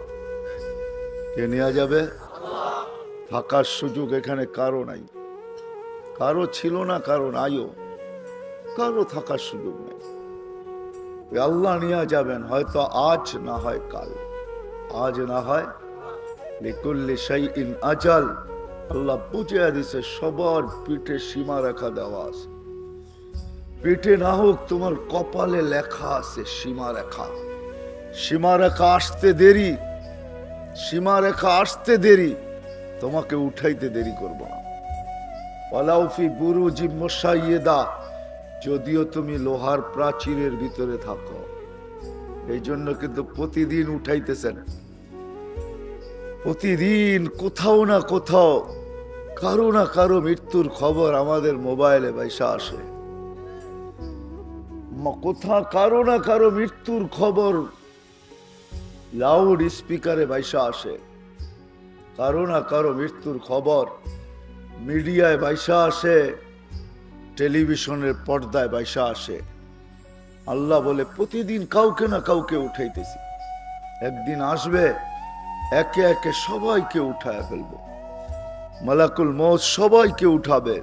কে নিয়ে যাবে? থাকার সুযোগ এখানে কারো নাই, কারো ছিল না, কারো নাইও, কারো থাকার সুযোগ নেই। আল্লাহ নিয়ে যাবেন, হয়তো আজ না হয় কাল, আজ না হয় লিকুল্লি শাইইন আজাল। আল্লাহ বুঝিয়ে দিছে সবার পিঠে সীমা রেখা দেওয়া আছে। পিঠে না হোক তোমার কপালে লেখা আছে সীমা রেখা। সীমা রেখা আসতে দেরি, সীমা রেখা আসতে দেরি, তোমাকে উঠাইতে দেরি করব না। ওয়ালাউ ফি বুরুজি মুশাইয়্যিদা, যদিও তুমি লোহার প্রাচীরের ভিতরে থাকো। এই জন্য কিন্তু প্রতিদিন উঠাইতেছেন, প্রতিদিন কোথাও না কোথাও কারো না কারো মৃত্যুর খবর আমাদের মোবাইলে ভাইসা আসে। কোথাও কারো না কারো মৃত্যুর খবর লাউড স্পিকারে ভাইসা আসে, কারো না কারো মৃত্যুর খবর মিডিয়ায় ভাইসা আসে, টেলিভিশনের পর্দায় ভাইসা আসে। আল্লাহ বলে প্রতিদিন কাউকে না কাউকে উঠাইতেছি, একদিন আসবে একে একে সবাইকে উঠায় ফেলবো। মালাকুল মউত সবাইকে উঠাবে।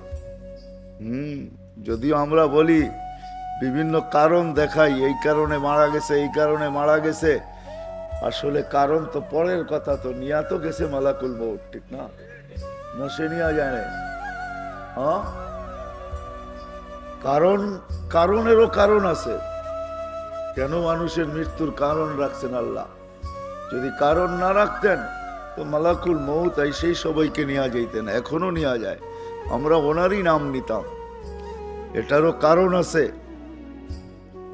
যদিও আমরা বলি বিভিন্ন কারণ দেখাই, এই কারণে মারা গেছে, এই কারণে মারা গেছে, আসলে কারণ তো পরের কথা, তো নিয়া তো গেছে মালাকুল মউত, ঠিক না? না সে নিয়া যায় না? হ্যাঁ, কারণ, কারণেরও কারণ আছে। কেন মানুষের মৃত্যুর কারণ রাখছেন আল্লাহ? যদি কারণ না রাখতেন তো মালাকুল মউত সেই সবাইকে নিয়ে যাইতেন, এখনো নিয়ে যায়, আমরা ওনারই নাম নিতাম। এটারও কারণ আছে।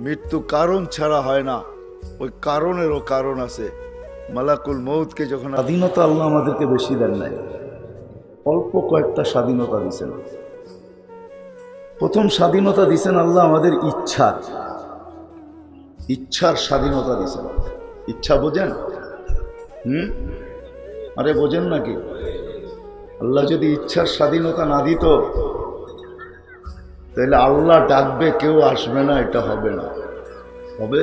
মৃত্যু কারণ ছাড়া হয় না, ওই কারণেরও কারণ আছে। মালাকুল মউতকে যখন স্বাধীনতা আল্লাহ আমাদেরকে বেশি দেন নাই, অল্প কয়েকটা স্বাধীনতা দিছেন। প্রথম স্বাধীনতা দিছেন আল্লাহ আমাদের ইচ্ছার, ইচ্ছার স্বাধীনতা দিছেন। ইচ্ছা বোঝেন? আরে বোঝেন নাকি? আল্লাহ যদি ইচ্ছার স্বাধীনতা না দিত তাহলে আল্লাহ ডাকবে কেউ আসবে না, এটা হবে না। হবে?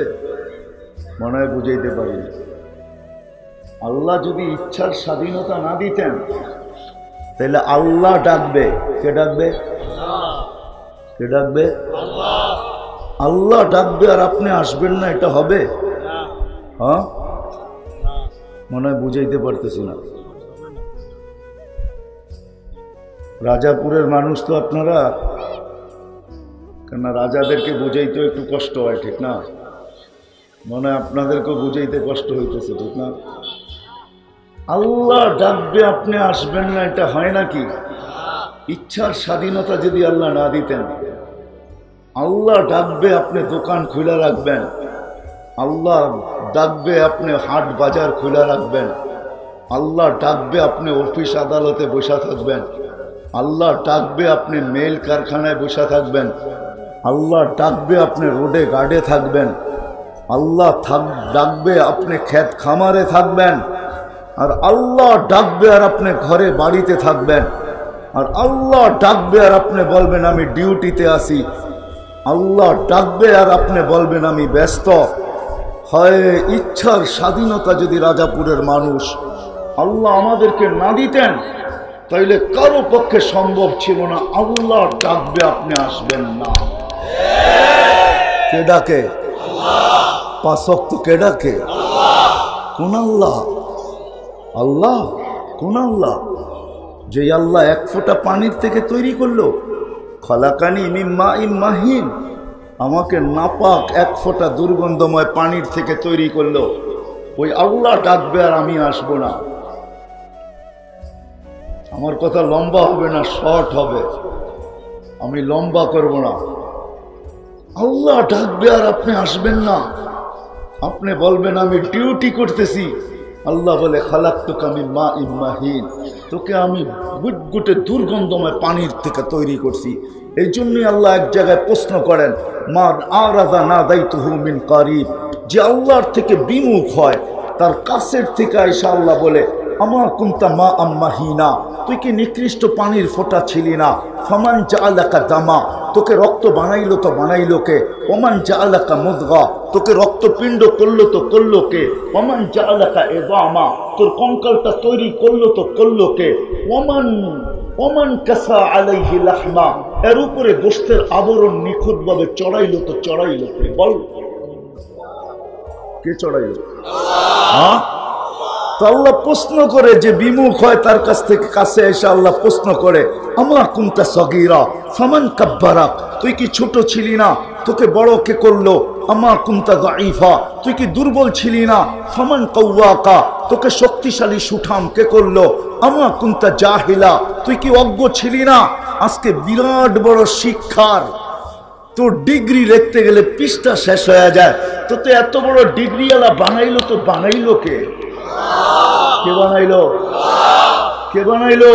মনে হয় বুঝাইতে পারিনি। আল্লাহ যদি ইচ্ছার স্বাধীনতা না দিতেন তাহলে আল্লাহ ডাকবে, কে ডাকবে? কে ডাকবে? আল্লাহ ডাকবে আর আপনি আসবেন না, এটা হবে? হ্যাঁ, মনে হয় বুঝাইতে পারতেছি না। রাজাপুরের মানুষ তো আপনারা, কেন রাজাদেরকে বুঝাইতে একটু কষ্ট হয়, ঠিক না? মনে হয় আপনাদেরকেও বুঝাইতে কষ্ট হইতেছে, ঠিক না? আল্লাহ ডাকবে আপনি আসবেন না, এটা হয় নাকি? ইচ্ছার স্বাধীনতা যদি আল্লাহ না দিতেন, আল্লাহ ডাকবে আপনি দোকান খুলে রাখবেন, আল্লাহ ডাকবে আপনি হাট বাজার খুলে রাখবেন, আল্লাহ ডাকবে আপনি অফিস আদালতে বসে থাকবেন, আল্লাহ ডাকবে আপনি মেল কারখানায় বসে থাকবেন, আল্লাহ ডাকবে আপনি রোডে গার্ডে থাকবেন, আল্লাহ ডাকবে আপনি ক্ষেত খামারে থাকবেন, আর আল্লাহ ডাকবে আর আপনি ঘরে বাড়িতে থাকবেন, আর আল্লাহ ডাকবে আর আপনি বলবেন আমি ডিউটিতে আছি, আল্লাহ ডাকবে আর আপনি বলবেন আমি ব্যস্ত। হয় ইচ্ছার স্বাধীনতা যদি রাজাপুরের মানুষ আল্লাহ আমাদেরকে না দিতেন তাইলে কারো পক্ষে সম্ভব ছিল না আল্লাহ ডাকবে আপনি আসবেন না। কে ডাকে? পাঁচ ওয়াক্ত কে ডাকে? কোন আল্লাহ? আল্লাহ কোন আল্লাহ? যে আল্লাহ এক ফোঁটা পানির থেকে তৈরি করলো, খলাকানি মিন মাইন মাহিন, আমাকে নাপাক এক ফোঁটা দুর্গন্ধময় পানির থেকে তৈরি করলো, ওই আল্লাহ ডাকবে আর আমি আসবো না। আমার কথা লম্বা হবে না, শর্ট হবে, আমি লম্বা করব না। আল্লাহ ডাকবে আর আপনি আসবেন না, আপনি বলবেন আমি ডিউটি করতেছি। আল্লাহ বলে খালাকতুকা মিন মাইন মাহিন, তোকে আমি গুটগুটে দুর্গন্ধময় পানির থেকে তৈরি করছি। এই জন্যই আল্লাহ এক জায়গায় প্রশ্ন করেন, মান আরাদা নাদাইতুহু মিন কারিব, যে আল্লাহর থেকে বিমুখ হয় তার কাছের থেকে আয়েশা আল্লাহ বলে আমা কুনতা মা আম্মাহিনা, তুই কি নিকৃষ্ট পানির ফোঁটা ছিলি না? ফামান জাআলাকা দামা, তোকে রক্ত বানাইলো তো বানাইলো কে? ওমান জাআলাকা মুদগা, তোকে রক্তপিণ্ড করলো তো করলো কে? ওমান জাআলাকা ইযামা, তোর কঙ্কালটা তৈরি করলো তো করলো কে? ওমান কাসা আলাইহি লাহমা, এর উপরে গোশতের আবরণ নিখুঁতভাবে চড়াইলো তো চড়াইলো কে? বল। কে চড়াইল? হ্যাঁ, তো আল্লাহ প্রশ্ন করে, যে বিমুখ হয় তার কাছ থেকে কাছে এসে আল্লাহ প্রশ্ন করে, আমা কুনতা সগীরা ফামান কাব্বারাক, তুই কি ছোট ছিলি না, তোকে বড় কে করলো? আমা কুনতা দাঈফা, তুই কি দুর্বল ছিলি না? ফামান কাওয়াকা, তোকে শক্তিশালী সুঠাম কে করলো? আমা কুনতা জাহিলা, তুই কি অজ্ঞ ছিলি না? আজকে বিরাট বড় শিক্ষার তোর ডিগ্রি লিখতে গেলে পৃষ্ঠা শেষ হয়ে যায়। তো এত বড় ডিগ্রিওয়ালা বানাইলো, তো বানাইলো কে? কে বানাইলো? কে বানাইলো?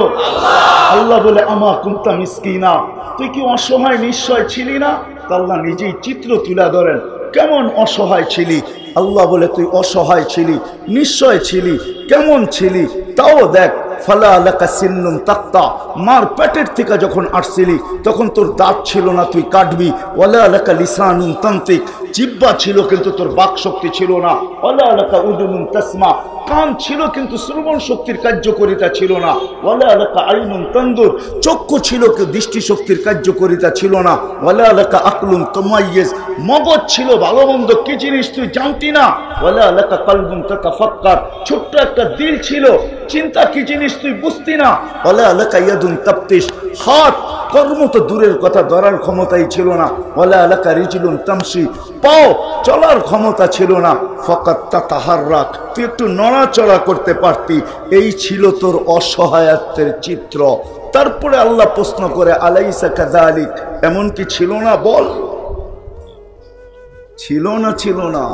আল্লাহ বলে আমা কুনতা মিসকিনা, তুই কি অসহায় নিশ্চয় ছিলি না? আল্লাহ নিজেই চিত্র তুলে ধরেন, কেমন অসহায় ছিলি। আল্লাহ বলে তুই অসহায় ছিলি, নিশ্চয় ছিলি। কেমন ছিলি তাও দেখ। ফালা লাকা সিন্নুন তাক্তা, মার পেটের থেকে যখন আসছিলি তখন তোর দাঁত ছিল না, তুই কাটবি। ওয়ালা লাকা লিসানুন তান্তিক, জিহ্বা ছিল কিন্তু তোর বাক শক্তি ছিল না। ওয়ালা লাকা উদুনুন তাসমা, কান ছিল কিন্তু শ্রবণ শক্তির কার্যকারিতা ছিল না। ওয়ালা লাকা আইনুন তানদুর, চক্ষু ছিল কিন্তু দৃষ্টি শক্তির কার্যকারিতা ছিল না। ওয়ালা লাকা আকলুন তুমাইয়িজ, মগজ ছিল ভালো মন্দ কি জিনিস তুই জানতি না। ওয়ালা লাকা কলবুন তাতাফাক্কার, ছোট্ট একটা দিল ছিল, চিন্তা কি জিনিস তুই বুঝতি না। ওয়ালা লাকা ইয়াদুন তাবতিশ, হাত কর্ম তো দূরের কথা, ধরার ক্ষমতাই ছিল না। ওয়ালা লাকা রিজলুন তামশি, পাও চলার ক্ষমতা ছিল না। ফাকাত তাতাহাররাক, তুই একটু নড়াচড়া করতে পারতি। এই ছিল তোর অসহায়ত্বের চিত্র। তারপরে আল্লাহ প্রশ্ন করে, আলাইসা কাযালিক, এমন কি ছিল না? বল, ছিল না? ছিল না?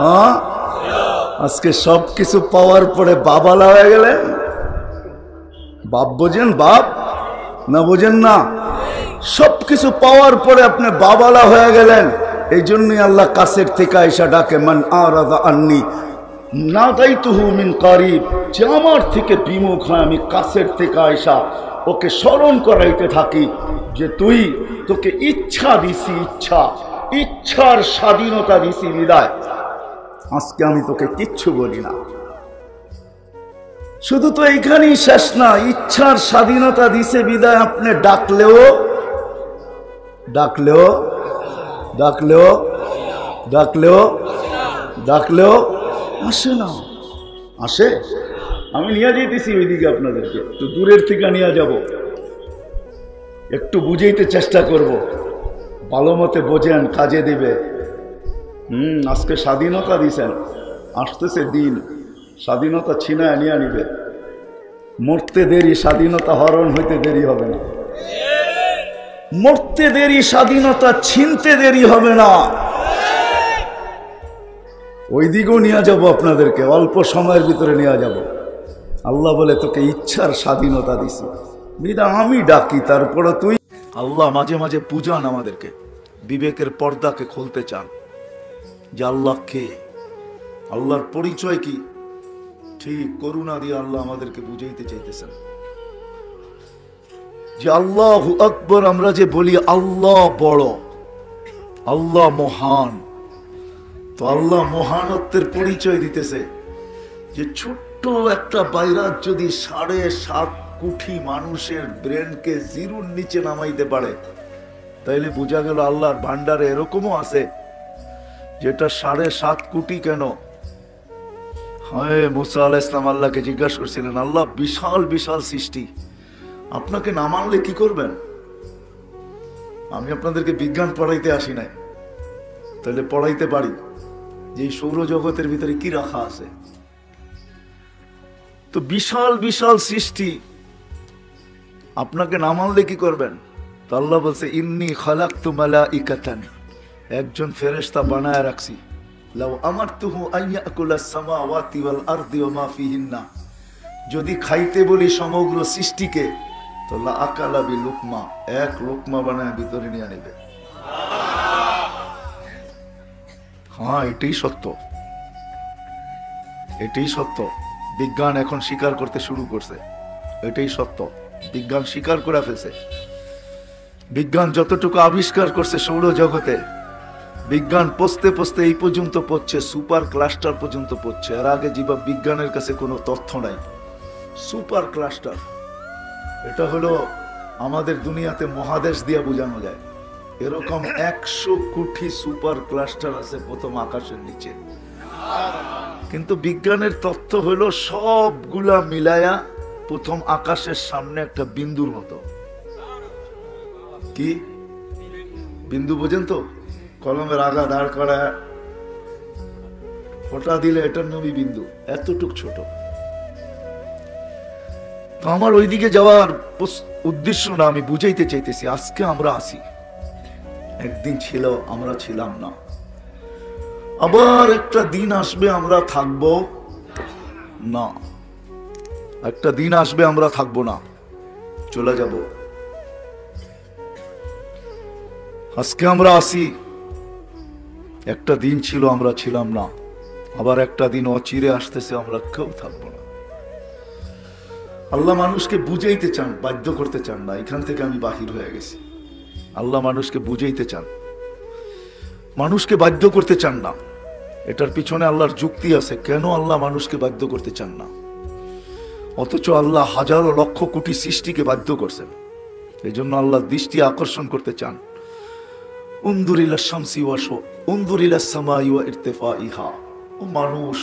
হ্যাঁ, আজকে সব কিছু পাওয়ার পরে বাবালা হয়ে গেলেন। বাপ বোঝেন? বাপ না বোঝেন না? সব কিছু পাওয়ার পরে আপনি বাবালা হয়ে গেলেন। এই জন্যই আল্লাহ কাছের থেকে আইসা ডাকে, মান আরাদা আন্নি নাদাইতুহু মিন কারিব, যে আমার থেকে বিমুখ হয় আমি কাছের থেকে আইসা ওকে স্মরণ করাইতে থাকি যে তুই, তোকে ইচ্ছা দিছি, ইচ্ছার স্বাধীনতা দিছি বিদায় আজকে আমি তোকে কিচ্ছু বলি না। শুধু তো এইখানেই শেষ না, ইচ্ছার স্বাধীনতা দিছে বিদায় আপনি ডাকলেও ডাকলেও ডাকলেও ডাকলেও ডাকলেও আসে না। আসে? আমি নিয়ে যেতেছি ওইদিকে, আপনাদেরকে একটু দূরের থেকে নিয়ে যাব, একটু বুঝাইতে চেষ্টা করব, ভালো মতে বোঝেন, কাজে দিবে। আজকে স্বাধীনতা দিছেন, আসতেছে দিন স্বাধীনতা ছিনায় নিয়ে নিবে। মরতে দেরি, স্বাধীনতা হরণ হইতে দেরি হবে না। মরতে দেরি, স্বাধীনতা ছিনতে দেরি হবে না। ওই দিকেও নিয়ে যাব আপনাদেরকে, অল্প সময়ের ভিতরে নিয়ে যাব। আল্লাহ বলে তোকে ইচ্ছার স্বাধীনতা দিছি বিদা আমি ডাকি, তারপরে তুই। আল্লাহ মাঝে মাঝে পূজান আমাদেরকে, বিবেকের পর্দাকে খুলতে চান যে আল্লাহ কে, আল্লাহর পরিচয় কি। ঠিক করুণা দিয়ে আল্লাহ আমাদেরকে বুঝাইতে চাইতেছেন যে আল্লাহু আকবার। আমরা যে বলি আল্লাহ বড়, আল্লাহ মহান, তো আল্লাহ মহানত্বের পরিচয় দিতেছে যে ছোট্ট একটা ভাইরাস যদি 7.5 কোটি মানুষের ব্রেনকে জিরোর নিচে নামাইতে পারে, তাইলে বোঝা গেল আল্লাহর ভান্ডারে এরকমও আছে যেটা 7.5 কোটি। কেন? হ্যাঁ, মুসা আলাইহিস সালাম আল্লাহকে জিজ্ঞাসা করছিলেন, আল্লাহ বিশাল বিশাল সৃষ্টি, আপনাকে না মানলে কি করবেন? আমি আপনাদেরকে বিজ্ঞান পড়াইতে আসি নাই, তাহলে পড়াইতে পারি যে এই সৌরজগতের ভিতরে কি রাখা আছে। তো বিশাল বিশাল সৃষ্টি, আপনাকে না মানলে কি করবেন? তো আল্লাহ বলছে, ইন্নী খালাকতু মালাইকাতান, একজন ফেরেশতা বানায় রাখছি। লাউ আমারতুহু আন ইয়াকুলাস সামাওয়াতি ওয়াল আরদি ওয়া মা ফিহিন্না, যদি খাইতে বলি সমগ্র সৃষ্টিকে, তো লা আকালা বি লুকমা, এক লুকমা বানায় ভিতরে নিয়ে নেবে। হ্যাঁ, এটাই সত্য, এটাই সত্য। বিজ্ঞান এখন স্বীকার করতে শুরু করছে, এটাই সত্য। বিজ্ঞান স্বীকার করে ফেলছে। বিজ্ঞান যতটুকু আবিষ্কার করছে সৌরজগতে, বিজ্ঞান পৌঁছতে পৌঁছতে এই পর্যন্ত পড়ছে, সুপার ক্লাস্টার পর্যন্ত পড়ছে। এর আগে জীব বিজ্ঞানের কাছে কোনো তথ্য নাই। সুপার ক্লাস্টার এটা হলো আমাদের দুনিয়াতে মহাদেশ দিয়ে বোঝানো যায়। এরকম 100 কোটি সুপার ক্লাস্টার আছে প্রথম আকাশের নিচে। কিন্তু বিজ্ঞানের তত্ত্ব হলো সবগুলা মিলায়া প্রথম আকাশের সামনে একটা বিন্দুর মতো। কি বিন্দু বোঝেন তো? কলমের আগা দাঁড় করা ফোঁটা দিলে এটার নামই বিন্দু, এতটুক ছোট। তো আমার ওইদিকে যাওয়ার উদ্দেশ্য না, আমি বুঝাইতে চাইতেছি আজকে আমরা আসি, একদিন ছিল আমরা ছিলাম না, আবার একটা দিন আসবে আমরা থাকবো না, একটা দিন আসবে আমরা থাকবো না, চলে যাব। আজকে আমরা আসি, একটা দিন ছিল আমরা ছিলাম না, আবার একটা দিন অচিরে আসতেছে আমরা কেউ থাকবো না। আল্লাহ মানুষকে বুঝাইতে চান, বাধ্য করতে চান না। এখান থেকে আমি বাহির হয়ে গেছি। আল্লাহ মানুষকে বুঝাইতে চান, মানুষকে বাধ্য করতে চান না। এটার পিছনে আল্লাহর যুক্তি আছে, কেন আল্লাহ মানুষকে বাধ্য করতে চান না। অথচ আল্লাহ হাজারো লক্ষ কোটি সৃষ্টিকে বাধ্য করছেন। এই জন্য আল্লাহ দৃষ্টি আকর্ষণ করতে চান। উনদুরিলা শামসি ওয়াশো উনদুরিলা সামাই ওয়া ইরতিফাইহা। ও মানুষ,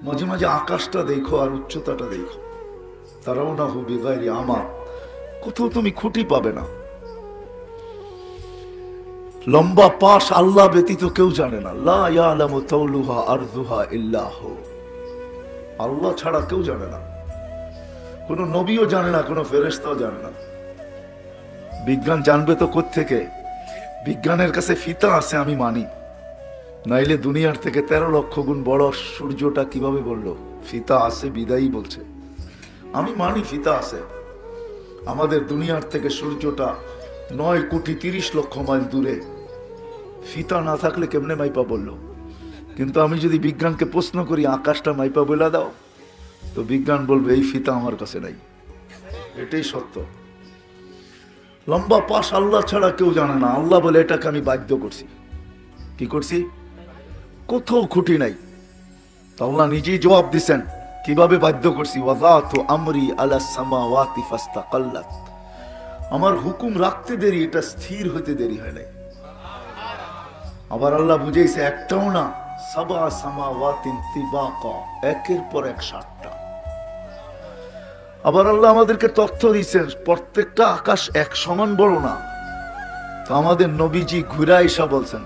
মাঝে মাঝে আকাশটা দেখো আর উচ্চতাটা দেখো। তারাউনাহু বিগাইরি আমাদ, কোথাও তুমি খুঁটি পাবে না। লম্বা পাশ আল্লাহ ব্যতীত কেউ জানে না। লা ইয়ালামু তাওলুহা আরযুহা ইল্লাহু, আল্লাহ ছাড়া কেউ জানে না। কোন নবীও জানে না, কোন ফেরেশতাও জানে না। বিজ্ঞান জানবে তো কোত্থেকে? বিজ্ঞানের কাছে ফিতা আছে, আমি মানি, নাইলে দুনিয়ার থেকে 13 লক্ষ গুণ বড় সূর্যটা কিভাবে বলল? ফিতা আছে বিদায়ী বলছে। আমি মানি ফিতা আছে। আমাদের দুনিয়ার থেকে সূর্যটা 9 কোটি 30 লক্ষ মাইল দূরে, ফিতা না থাকলে কেমনে মাইপা বলল? কিন্তু আমি যদি বিজ্ঞানকে প্রশ্ন করি আকাশটা মাইপা বলে দাও, তো বিজ্ঞান বলবে এই ফিতা আমার কাছে নাই। এটাই সত্য। লম্বা পাশ আল্লাহ ছাড়া কেউ জানে না। আল্লাহ বলে এটাকে আমি বাধ্য করছি। কি করছি? কোথাও খুঁটি নাই। আল্লাহ নিজেই জবাব দিচ্ছেন কিভাবে বাধ্য করছি। ওয়াযাতু আমরি আলা সামাওয়াতি ফাস্তাকাল্লাত, আমার হুকুম রাখতে দেরি, এটা স্থির হইতে দেরি হয় নাই। আবার আল্লাহ বুঝাইছে একটাও না, সাবা সামাওয়াতিন তিবাকা, একের পর এক 7টা। আবার আল্লাহ আমাদেরকে তথ্য দিচ্ছেন প্রত্যেকটা আকাশ এক সমান বড় না। তো আমাদের নবীজি ঘুরা এসা বলছেন,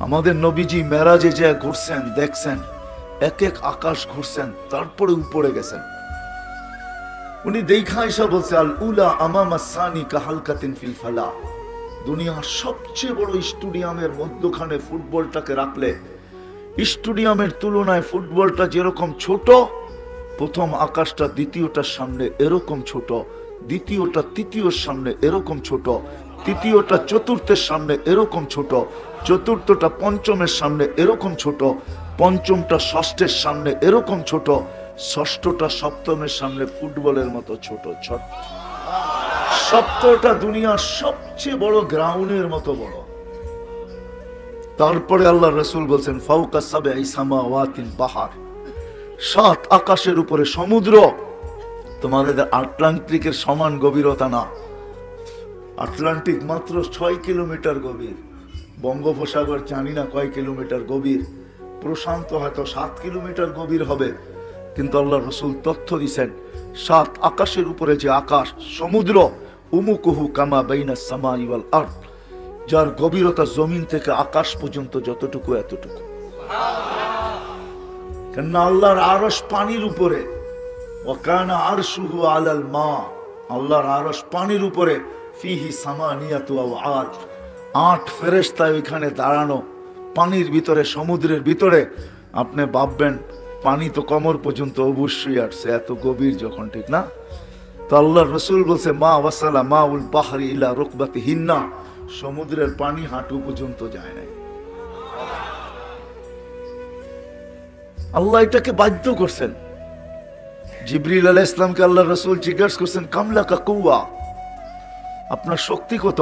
আমাদের নবীজি মেরাজে যে ঘুরছেন, দেখছেন এক এক আকাশ ঘুরছেন, তারপরে উপরে গেছেন। উনি দেখা এসা বলছে আল উলা আমামা সানি কাহালকাতিন ফিল ফালা, দুনিয়ার সবচেয়ে বড় স্টেডিয়ামের মধ্যখানে ফুটবলটাকে রাখলে স্টেডিয়ামের তুলনায় ফুটবলটা যেরকম ছোট, প্রথম আকাশটা দ্বিতীয়টার সামনে এরকম ছোট, দ্বিতীয়টা তৃতীয়র সামনে এরকম ছোট, তৃতীয়টা চতুর্থের সামনে এরকম ছোট, চতুর্থটা পঞ্চমের সামনে এরকম ছোট, পঞ্চমটা ষষ্ঠের সামনে এরকম ছোট, ষষ্ঠটা সপ্তমের সামনে ফুটবলের মতো ছোট ছোট, সপ্তমটা দুনিয়ার সবচেয়ে বড় গ্রাউন্ডের মতো বড়। তারপরে আল্লাহ রাসূল বলছেন ফাওকা সাবঈ সামাওয়াতিন বাহার, 7 আকাশের উপরে সমুদ্র। তোমাদের আটলান্টিকের সমান গভীরতা না। আটলান্টিক মাত্র 6 কিলোমিটার গভীর, বঙ্গোপসাগর জানি না কয় কিলোমিটার গভীর, প্রশান্ত হয়তো 7 কিলোমিটার গভীর হবে। কিন্তু আল্লাহ রাসূল তথ্য দিয়েছেন 7 আকাশের উপরে যে আকাশ সমুদ্র, উমুকুহু কামা বাইনাস সামাই ওয়াল আরদ, যার গভীরতা জমিন থেকে আকাশ পর্যন্ত যতটুকু এতটুকু। কেন আল্লাহর আরশ পানির উপরে, ওয়াকানা আরশুহু আলাল মা, আল্লাহর আরশ পানির উপরে, ফিহি সামানিয়াতু আওয়াল, 8 ফেরেশতা ওইখানে দাঁড়ানো পানির ভিতরে, সমুদ্রের ভিতরে। আপনি ভাববেন পানি তো কোমর পর্যন্ত অবশ্যই আসছে, এত গভীর যখন, ঠিক না? তো আল্লাহর রাসূল বলছে মা ওয়াসালা মাউল বাহরি ইলা রুকবাতিহিন্না, সমুদ্রের পানি হাঁটু পর্যন্ত যায় নাই। আল্লাহ এটাকে বাধ্য করছেন। জিবরিল আলাইহিস সালামকে আল্লাহর রাসূল জিজ্ঞাসা করছেন কামলাকা কুওয়া, আপনার শক্তি কত?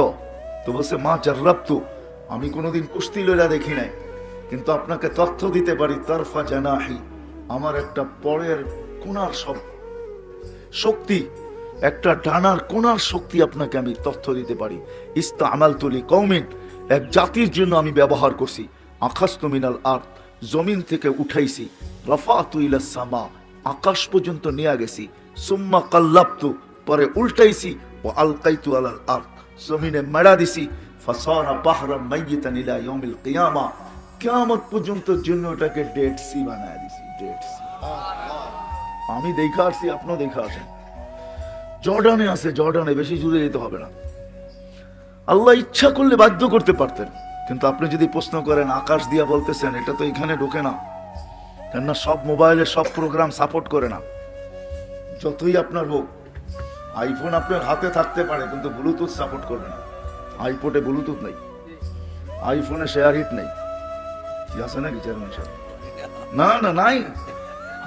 তো বলছে মা জাররাবতু, আমি কোনোদিন কুস্তি লড়া দেখি নাই, কিন্তু আপনাকে তথ্য দিতে পারি তারফা জানাহি, আমার একটা পরের কোনার সব শক্তি একটা ডানার কোনার শক্তি আপনাকে আমি তথ্য দিতে পারি। ইস্তামালতু লিকওমিন, এক জাতির জন্য আমি ব্যবহার করছি। আখাযতু মিনাল আরদ, জমিন থেকে উঠাইছি। রাফাতু ইলাস সামা, আকাশ পর্যন্ত নিয়ে গেছি। সুম্মা কাল্লাবতু, পরে উল্টাইছি। ওয়া আলকাইতু আলাল আরদ, জমিনে মেড়া দিছি। ফাসারা বাহরান মাইয়িতান ইলা ইয়াউমিল কিয়ামা, কিয়ামত পর্যন্ত জন্য ওটাকে ডেড সি বানায় দিছি। ডেড সি আমি দেখা আসছি, আপনিও দেখা আসেন। জর্ডানে আছে, জর্ডানে, বেশি দূরে যেতে হবে না। আল্লাহ ইচ্ছা করলে বাধ্য করতে পারতেন, কিন্তু আপনি যদি প্রশ্ন করেন আকাশ দিয়া বলতেছেন, এটা তো এখানে ঢোকে না, কেননা সব মোবাইলে সব প্রোগ্রাম সাপোর্ট করে না। যতই আপনার হোক, আইফোন আপনার হাতে থাকতে পারে কিন্তু ব্লুটুথ সাপোর্ট করবে না। আইপোডে ব্লুটুথ নেই, আইফোনে শেয়ার হিট নেই, কি আছে নাকি চেয়ারম্যান সাহেব? না না, নাই,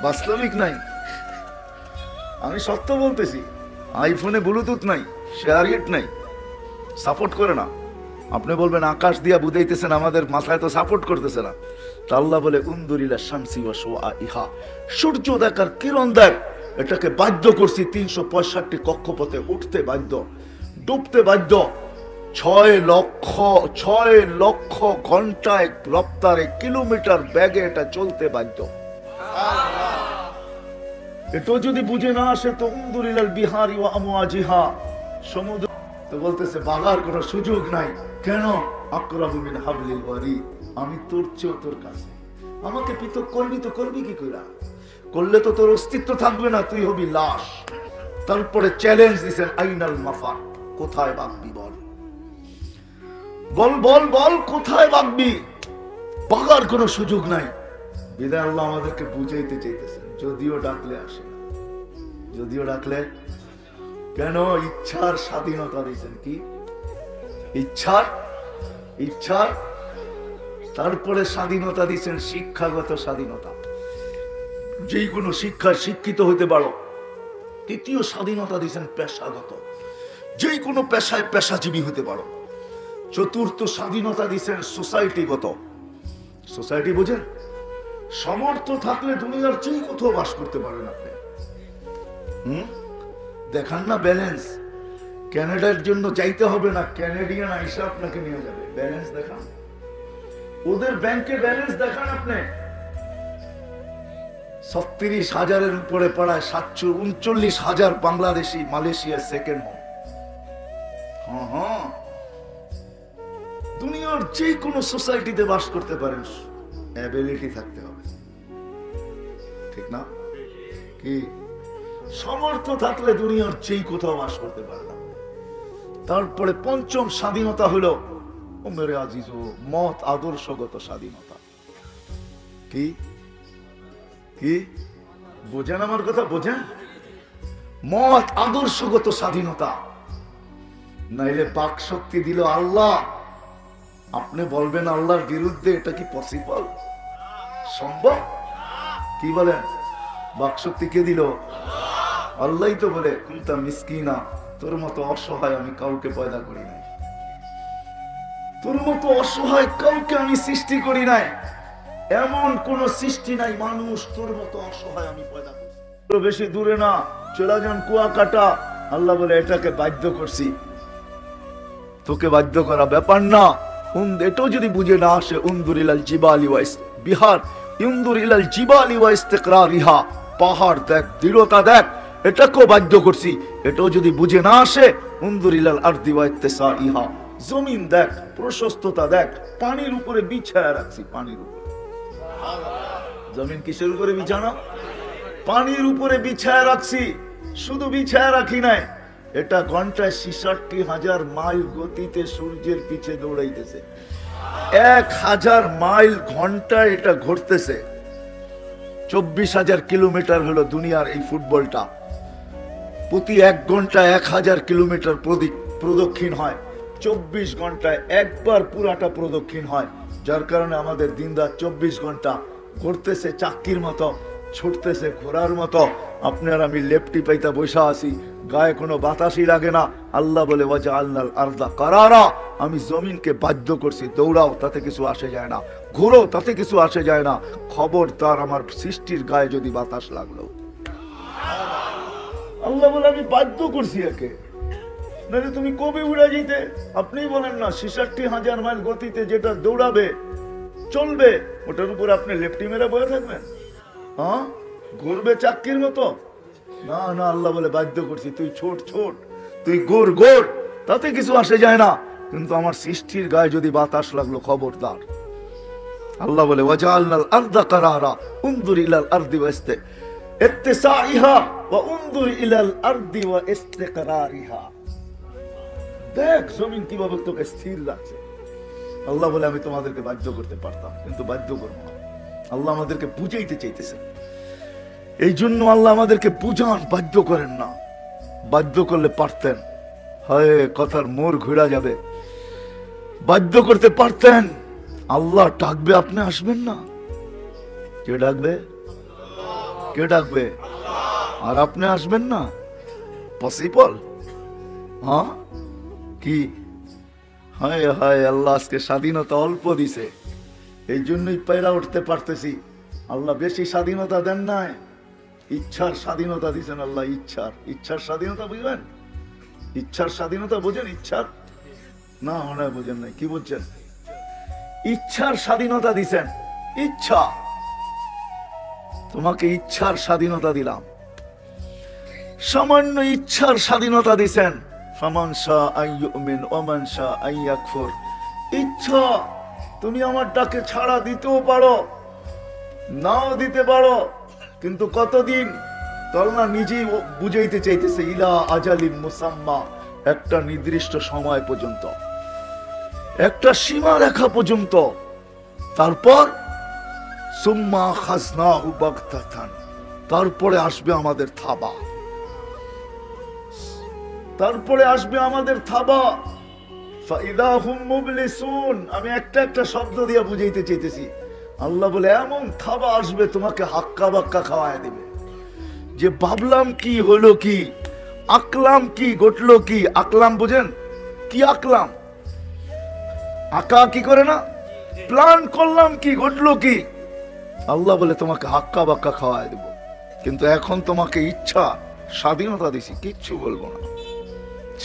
বাস্তবিক নাই, আমি সত্য বলতেছি। আইফোনে ব্লুটুথ নাই, শেয়ার হিট নাই, সাপোর্ট করে না। আপনি বলবেন আকাশ দিয়া বুঝাইতেছেন, আমাদের মাথায় তো সাপোর্ট করতেছে না। তা আল্লাহ বলে উনদুরিলা শামসি ওয়া শুআইহা, সূর্য দেখার কিরণ দেখ, এটাকে বাধ্য করছি 365 কক্ষপথে উঠতে বাধ্য, ডুবতে বাধ্য। 6 লক্ষ ঘন্টায় রপ্তারে কিলোমিটার বেগে এটা চলতে বাধ্য। এটা যদি বুঝে না আসে তো উনদুরিলাল বিহারি ওয়া আমওয়াজিহা, সমুদ্র তো বলতেছে বাগার কোনো সুযোগ নাই। কেন? আকরাবু মিন হাবলিল ওয়ারিদ, আমি তোর চেয়েও তোর কাছে। আমাকে পৃথক করবি তো করবি কি কইরা? করলে তো তোর অস্তিত্ব থাকবে না, তুই হবি লাশ। তারপরে চ্যালেঞ্জ দিছেন আইনাল মাফার, কোথায় ভাগবি বল, বল বল বল, কোথায় ভাগবি? ভাগার কোনো সুযোগ নাই। বিদায় আল্লাহ আমাদেরকে বুঝাইতে চাইতেছেন, যদিও ডাকলে আসে, যদিও ডাকলে। কেন? ইচ্ছার স্বাধীনতা দিয়েছেন। কি ইচ্ছার তারপরে স্বাধীনতা দিয়েছেন, শিক্ষাগত স্বাধীনতা, যে কোনো শিক্ষার শিক্ষিত হইতে পারো। তৃতীয় স্বাধীনতা দিয়েছেন পেশাগত, যে কোনো পেশায় পেশাজীবী হতে পারো। চতুর্থ স্বাধীনতা দিয়েছেন সোসাইটিগত। সোসাইটি বোঝেন? সমর্থ থাকলে দুনিয়ার যে কোথাও বাস করতে পারেন আপনি। দেখান না ব্যালেন্স, ক্যানাডার জন্য যাইতে হবে না, ক্যানাডিয়ান আইসা আপনাকে নিয়ে যাবে। ব্যালেন্স দেখান, ওদের ব্যাংকে ব্যালেন্স দেখান আপনি। ৩৬,০০০-এর উপরে পড়ায় ৩৯,০০০ বাংলাদেশি মালয়েশিয়ার সেকেন্ড হোম। দুনিয়ার যে কোনো সোসাইটিতে বাস করতে পারেন, অ্যাবিলিটি থাকতে হবে, ঠিক না? কি সমর্থ থাকলে দুনিয়ার যেই কোথাও বাস করতে পারলাম। তারপরে পঞ্চম স্বাধীনতা হলো ও মেরে আজিজ, মত আদর্শগত স্বাধীনতা। কি কি বোঝেন আমার কথা? বোঝেন? মত আদর্শগত স্বাধীনতা। নাইলে বাক শক্তি দিল আল্লাহ, আপনি বলবেন আল্লাহর বিরুদ্ধে, এটা কি পসিবল? সম্ভব? কি বলেন? বাক শক্তি কে দিল? আল্লাহই তো বলে কুনতা মিসকিনা, তোর মতো অসহায় আমি কাউকে পয়দা করি নাই, তোর মতো অসহায় কাউকে আমি সৃষ্টি করি নাই, এমন কোন সৃষ্টি নাই মানুষ তোর মতো অসহায় আমি পয়দা করছি। বেশি দূরে না, চলে যান কুয়াকাটা। আল্লাহ বলে এটাকে বাধ্য করছি, তোকে বাধ্য করা ব্যাপার না। এটাও যদি বুঝে না আসে, উনদুরিলাল জিবালি ওয়া বিহার, উনদুরিলাল জিবালি ওয়া ইস্তিকরারিহা, পাহাড় দেখ, দৃঢ়তা দেখ, এটাকেও বাধ্য করছি। এটাও যদি বুঝে না আসে, উনদুরিলাল আরদি ওয়া ইত্তিসাইহা, জমিন দেখ, প্রশস্ততা দেখ, পানির উপরে বিছায়া রাখছি। পানির উপরে, জমিন কিসের উপরে বিছানো? পানির উপরে বিছায়া রাখছি। শুধু বিছায়া রাখি নাই, এটা ঘন্টায় ৬৬,০০০ মাইল গতিতে সূর্যের পিছে দৌড়াইতেছে। ১,০০০ মাইল ঘন্টায় এটা ঘুরতেছে। ২৪,০০০ কিলোমিটার হলো দুনিয়ার এই ফুটবলটা। প্রতি ১ ঘন্টায় ১,০০০ কিলোমিটার প্রদক্ষিণ হয়। ২৪ ঘন্টায় একবার পুরাটা প্রদক্ষিণ হয়, যার কারণে আমাদের দিন রাত ২৪ ঘন্টা ঘুরতেছে, চাক্কির মতো ছুটতেছে, ঘোড়ার মতো। আপনি আর আমি লেপটি পাইতা বসা আছি, গায়ে কোনো বাতাসই লাগে না। আল্লাহ বলে ওয়াজআলনাল আরদা কারারা, আমি জমিনকে বাধ্য করছি, দৌড়াও, তাতে কিছু আসে যায় না, ঘুরো, তাতে কিছু আসে যায় না। খবরদার আমার সৃষ্টির গায়ে যদি বাতাস লাগলো, আল্লাহ বলে আমি বাধ্য করছি একে, নাহলে তুমি কবে উড়ে যেতে? আপনি বলেন না 66,000 মাইল গতিতে যেটা দৌড়াবে চলবে, ওটার উপর আপনি লেফটি মেরে বয়ে থাকবেন? হ্যাঁ, ঘুরবে চাক্কির মতো? না না, আল্লাহ বলে বাধ্য করছি, তুই ছোট ছোট, তুই গোর গোর, তাতে কিছু আসে যায় না, কিন্তু আমার সৃষ্টির গায়ে যদি বাতাস লাগলো খবরদার। আল্লাহ বলে ওয়াজআলনাল আরদা কারারা উনজুর ইলাল আরদি ওয়াস্তে ইত্তিসাইহা ওয়া উনজুর ইলাল আরদি ওয়া ইস্তিকরারিহা। দেখ জমিন কিভাবে তোকে স্থির রাখছে। আল্লাহ বলে আমি তোমাদেরকে বাধ্য করতে পারতাম, কিন্তু বাধ্য করবো না। আল্লাহ আমাদেরকে বুঝাইতে চাইতেছে, এই জন্য আল্লাহ আমাদেরকে বুঝান, বাধ্য করেন না। বাধ্য করলে পারতেন, হয় কথার মোড় ঘুরা যাবে। বাধ্য করতে পারতেন, আল্লাহ ডাকবে, আপনি আসবেন না। কে ডাকবে? কে ডাকবে? আর আপনি আসবেন না? পসিবল? হ্যাঁ কি? হায় হায়, আল্লাহ আজকে স্বাধীনতা অল্প দিছে, এই জন্যই পায়রা উঠতে পারতেছি। আল্লাহ বেশি স্বাধীনতা দেন নাই, ইচ্ছার স্বাধীনতা দিছেন আল্লাহ। ইচ্ছার স্বাধীনতা বুঝবেন? ইচ্ছার স্বাধীনতা বোঝেন? ইচ্ছার না, মনে হয় বোঝেন নাই। কি বলছেন? ইচ্ছার স্বাধীনতা দিছেন। ইচ্ছা, তোমাকে ইচ্ছার স্বাধীনতা দিলাম, সামান্য ইচ্ছার স্বাধীনতা দিছেন। ফামান শাআ আন ইউমিন ওয়া মান শাআ আন ইয়াকফুর। ইচ্ছা, তুমি আমার ডাকে ছাড়া দিতেও পারো, নাও দিতে পারো, কিন্তু কতদিন? তলনা নিজেই বুঝাইতে চাইতেছে, ইলা আজালিন মুসাম্মা, একটা নির্দিষ্ট সময় পর্যন্ত, একটা সীমা রেখা পর্যন্ত। তারপর সুম্মা খাজনাহু বাগতাতান, তারপরে আসবে আমাদের থাবা, তারপরে আসবে আমাদের থাবা। ফাইদা হুম মুবলিসুন। আমি একটা একটা শব্দ দিয়ে বুঝাইতে চাইতেছি। আল্লাহ বলে এমন থাবা আসবে, তোমাকে হাক্কা বাক্কা খাওয়ায় দিবে, যে ভাবলাম কি হলো কি, আকলাম কি ঘটলো কি। আকলাম বুঝেন? কি আকলাম? আঁকা কি করে না, প্ল্যান করলাম কি ঘটলো কি। আল্লাহ বলে তোমাকে হাক্কা বাক্কা খাওয়ায় দেব, কিন্তু এখন তোমাকে ইচ্ছা স্বাধীনতা দিছি, কিচ্ছু বলবো না।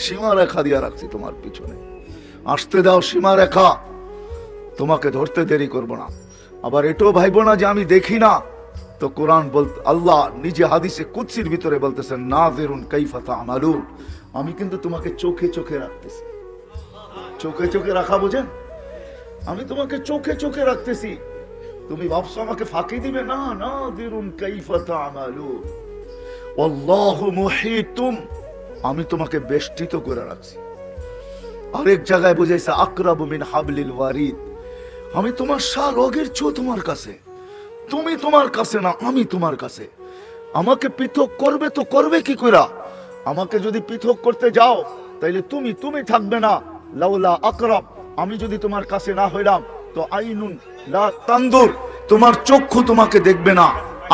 সীমা রেখা দিয়া রাখছি তোমার পিছনে, আসতে দাও সীমা রেখা, তোমাকে ধরতে দেরি করব না। আবার এটাও ভাইব না যে আমি দেখি না। তো কোরআন বলতে, আল্লাহ নিজে হাদিসে কুদসির ভিতরে বলতেছেন, নাযিরুন কাইফা তা'মালুন, আমি কিন্তু তোমাকে চোখে চোখে রাখতেছি। চোখে চোখে রাখা বোঝেন? আমি তোমাকে চোখে চোখে রাখতেছি, তুমি ভাবছো আমাকে ফাঁকি দিবে? না, নাযিরুন কাইফা তা'মালুন আল্লাহু মুহীতুম, আমি তোমাকে বেষ্টিত করে রাখছি। আরেক জায়গায় বুঝাইছে আকরাবু মিন হাবলিল ওয়ারিদ, আমি তোমার রোগের চেয়েও তোমার কাছে, তুমি তোমার কাছে না, আমি তোমার কাছে। আমাকে পৃথক করবে তো করবে কি কইরা? আমাকে যদি পৃথক করতে যাও তাইলে তুমি তুমি থাকবে না। লাউলা আকরাব, আমি যদি তোমার কাছে না হইলাম তো আইনুন লা তানদুর, তোমার চক্ষু তোমাকে দেখবে না।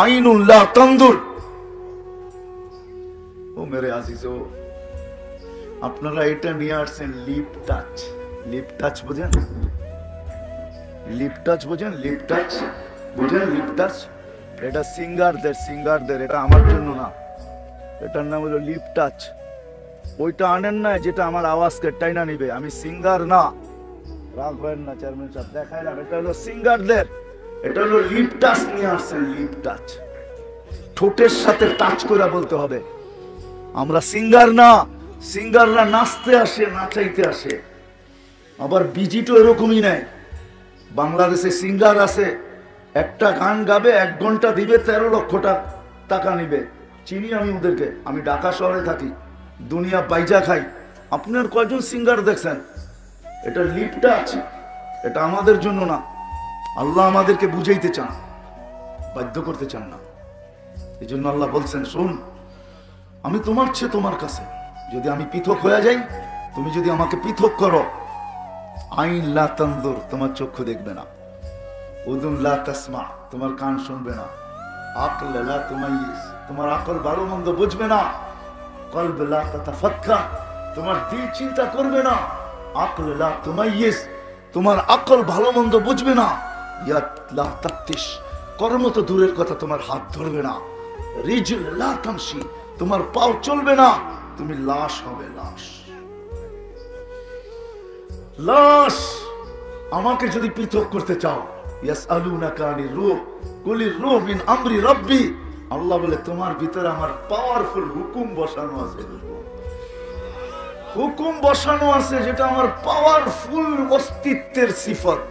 আইনুন লা তানদুর। ও মেরে আজিজো, আপনারা এটা নিয়ে আসছেন লিপ টাচ। লিপ টাচ বোঝেন? লিপ টাচ বোঝেন? লিপ টাচ বোঝেন? লিপ টাচ এটা সিঙ্গারদের, এটা আমার জন্য না। এটার নাম হলো লিপ টাচ। ওইটা আনেন না যেটা আমার আওয়াজকে টাইনা নিবে। আমি সিঙ্গার না, রাগ হয় না চেয়ারম্যান সাহেব, দেখায় না। এটা হলো সিঙ্গারদের, এটা হলো লিপ টাচ নিয়ে আসছেন। লিপ টাচ, ঠোঁটের সাথে টাচ করে বলতে হবে। আমরা সিঙ্গার না, সিঙ্গাররা নাচতে আসে, নাচাইতে আসে। আবার বিজিটও এরকমই নেয়। বাংলাদেশে সিঙ্গার আছে, একটা গান গাবে 1 ঘন্টা দিবে, 13 লক্ষ টাকা নিবে। চিনি আমি ওদেরকে, আমি ঢাকা শহরে থাকি, দুনিয়া বাইজা খাই। আপনার কয়জন সিঙ্গার দেখছেন? এটা লিপ টাচ, এটা আমাদের জন্য না। আল্লাহ আমাদেরকে বুঝাইতে চান, বাধ্য করতে চান না। এই জন্য আল্লাহ বলছেন, শোন, আমি তোমার চেয়ে তোমার কাছে। যদি আমি পৃথক হয়ে যাই, তুমি যদি আমাকে পৃথক করো, আইন লা তানজুর, তোমার চক্ষু দেখবে না। উযুন লা তাসমা, তোমার কান শুনবে না। আকল লা তুমাইয়িজ, তোমার আকল ভালো মন্দ বুঝবে না। কলব লা তাতাফাক্কার, তোমার দিল চিন্তা করবে না। আকল লা তুমাইয়িজ, তোমার আকল ভালো মন্দ বুঝবে না। ইয়াদ লা তাফতিশ, কর্ম তো দূরের কথা, তোমার হাত ধরবে না। রিজল লা তামশি, তোমার পাও চলবে না, তুমি লাশ হবে, লাশ। লাশ। আমাকে যদি পৃথক করতে চাও, ইয়াসআলুনাকা আনির রূহ কুলির রূহ মিন আমরি রাব্বি, আল্লাহ বলে তোমার ভিতরে আমার পাওয়ারফুল হুকুম বসানো আছে, হুকুম বসানো আছে, যেটা আমার পাওয়ারফুল অস্তিত্বের সিফত।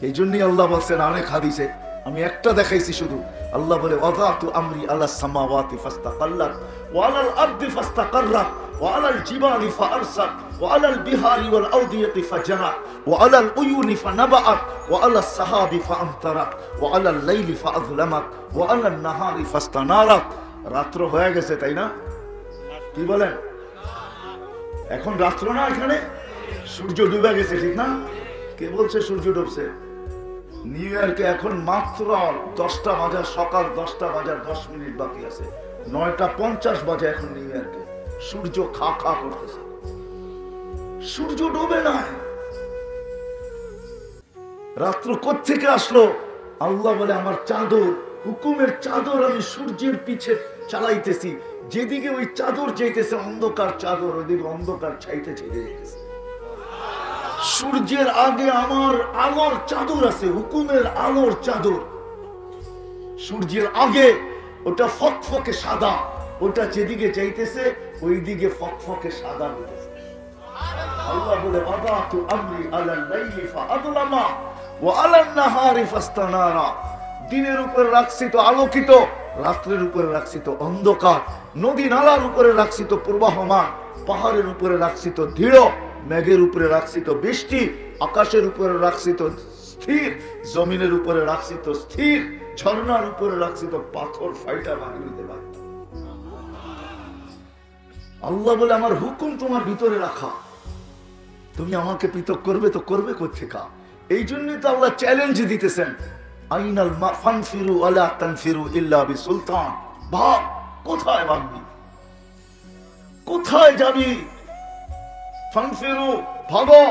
এই জন্যই আল্লাহ বলছেন অনেক হাদিসে, আমি একটা দেখাইছি শুধু, আল্লাহ বলে ওয়াদাতু আমরি আলাস সামাওয়াতি ফাস্তাকাল্লাত ওয়া আলাল আরদি ফাস্তাকাররাত ওয়া আলাল জিবালি ফাআরসাত ওয়া আলাল বিহারি ওয়াল আওদিয়াতি ফাজারাত ওয়া আলাল উয়ুনি ফানাবাআত ওয়া আলাস সাহাবি ফাআমতারাত ওয়া আলাল লাইলি ফাআযলামাত ওয়া আলান নাহারি ফাস্তানারাত। রাত্র হয়ে গেছে, তাই না? কি বলেন? এখন রাত্র না, এখানে সূর্য ডুবে গেছে, ঠিক না? কে বলছে সূর্য ডুবছে? নিউ ইয়র্কে এখন মাত্র 10টা বাজার, সকাল 10টা বাজার 10 মিনিট বাকি আছে, 9:50 বাজে এখন নিউ ইয়র্কে। সূর্য খা খা করতেছে, সূর্য ডুবে না। রাত্র কোত্থেকে আসলো? আল্লাহ বলে আমার চাদর, হুকুমের চাদর আমি সূর্যের পিছে চালাইতেছি, যেদিকে ওই চাদর যাইতেছে অন্ধকার চাদর, ওইদিকে অন্ধকার ছাইতে ছেড়ে যেতেছে। সূর্যের আগে আমার আলোর চাদর আছে, হুকুমের আলোর চাদর। সূর্যের আগে ওটা ফকফকে সাদা, ওটা যেদিকে যাইতেছে ওই দিকে ফকফকে সাদা হইতেছে। আল্লাহ বলে ওয়াদাতু আমরি আলাল লাইলি ফাআদলামা ওয়া আলান নাহারি ফাস্তানারা, দিনের উপর রাখছি তো আলোকিত, রাত্রের উপরে রাখছি তো অন্ধকার, নদী নালার উপরে রাখছি তো প্রবাহমান, পাহাড়ের উপরে রাখছি তো দৃঢ়, মেঘের উপরে রাখছি তো বৃষ্টি, আকাশের উপরে রাখছি তো স্থির, জমিনের উপরে রাখছি তো স্থির, ঝর্ণার উপরে রাখছি তো পাথর ফাইটা ভাঙি দিতে পারে। আল্লাহ বলে আমার হুকুম তোমার ভিতরে রাখা, তুমি আমাকে পৃথক করবে তো করবে কোত্থেকা? এই জন্যই তো আল্লাহ চ্যালেঞ্জ দিতেছেন, আইনাল ফানফিরু আলা তানফিরু ইল্লা বিসুলতান। ভাব, কোথায় ভাববি, কোথায় যাবি? ফানফিরু, ভাগো।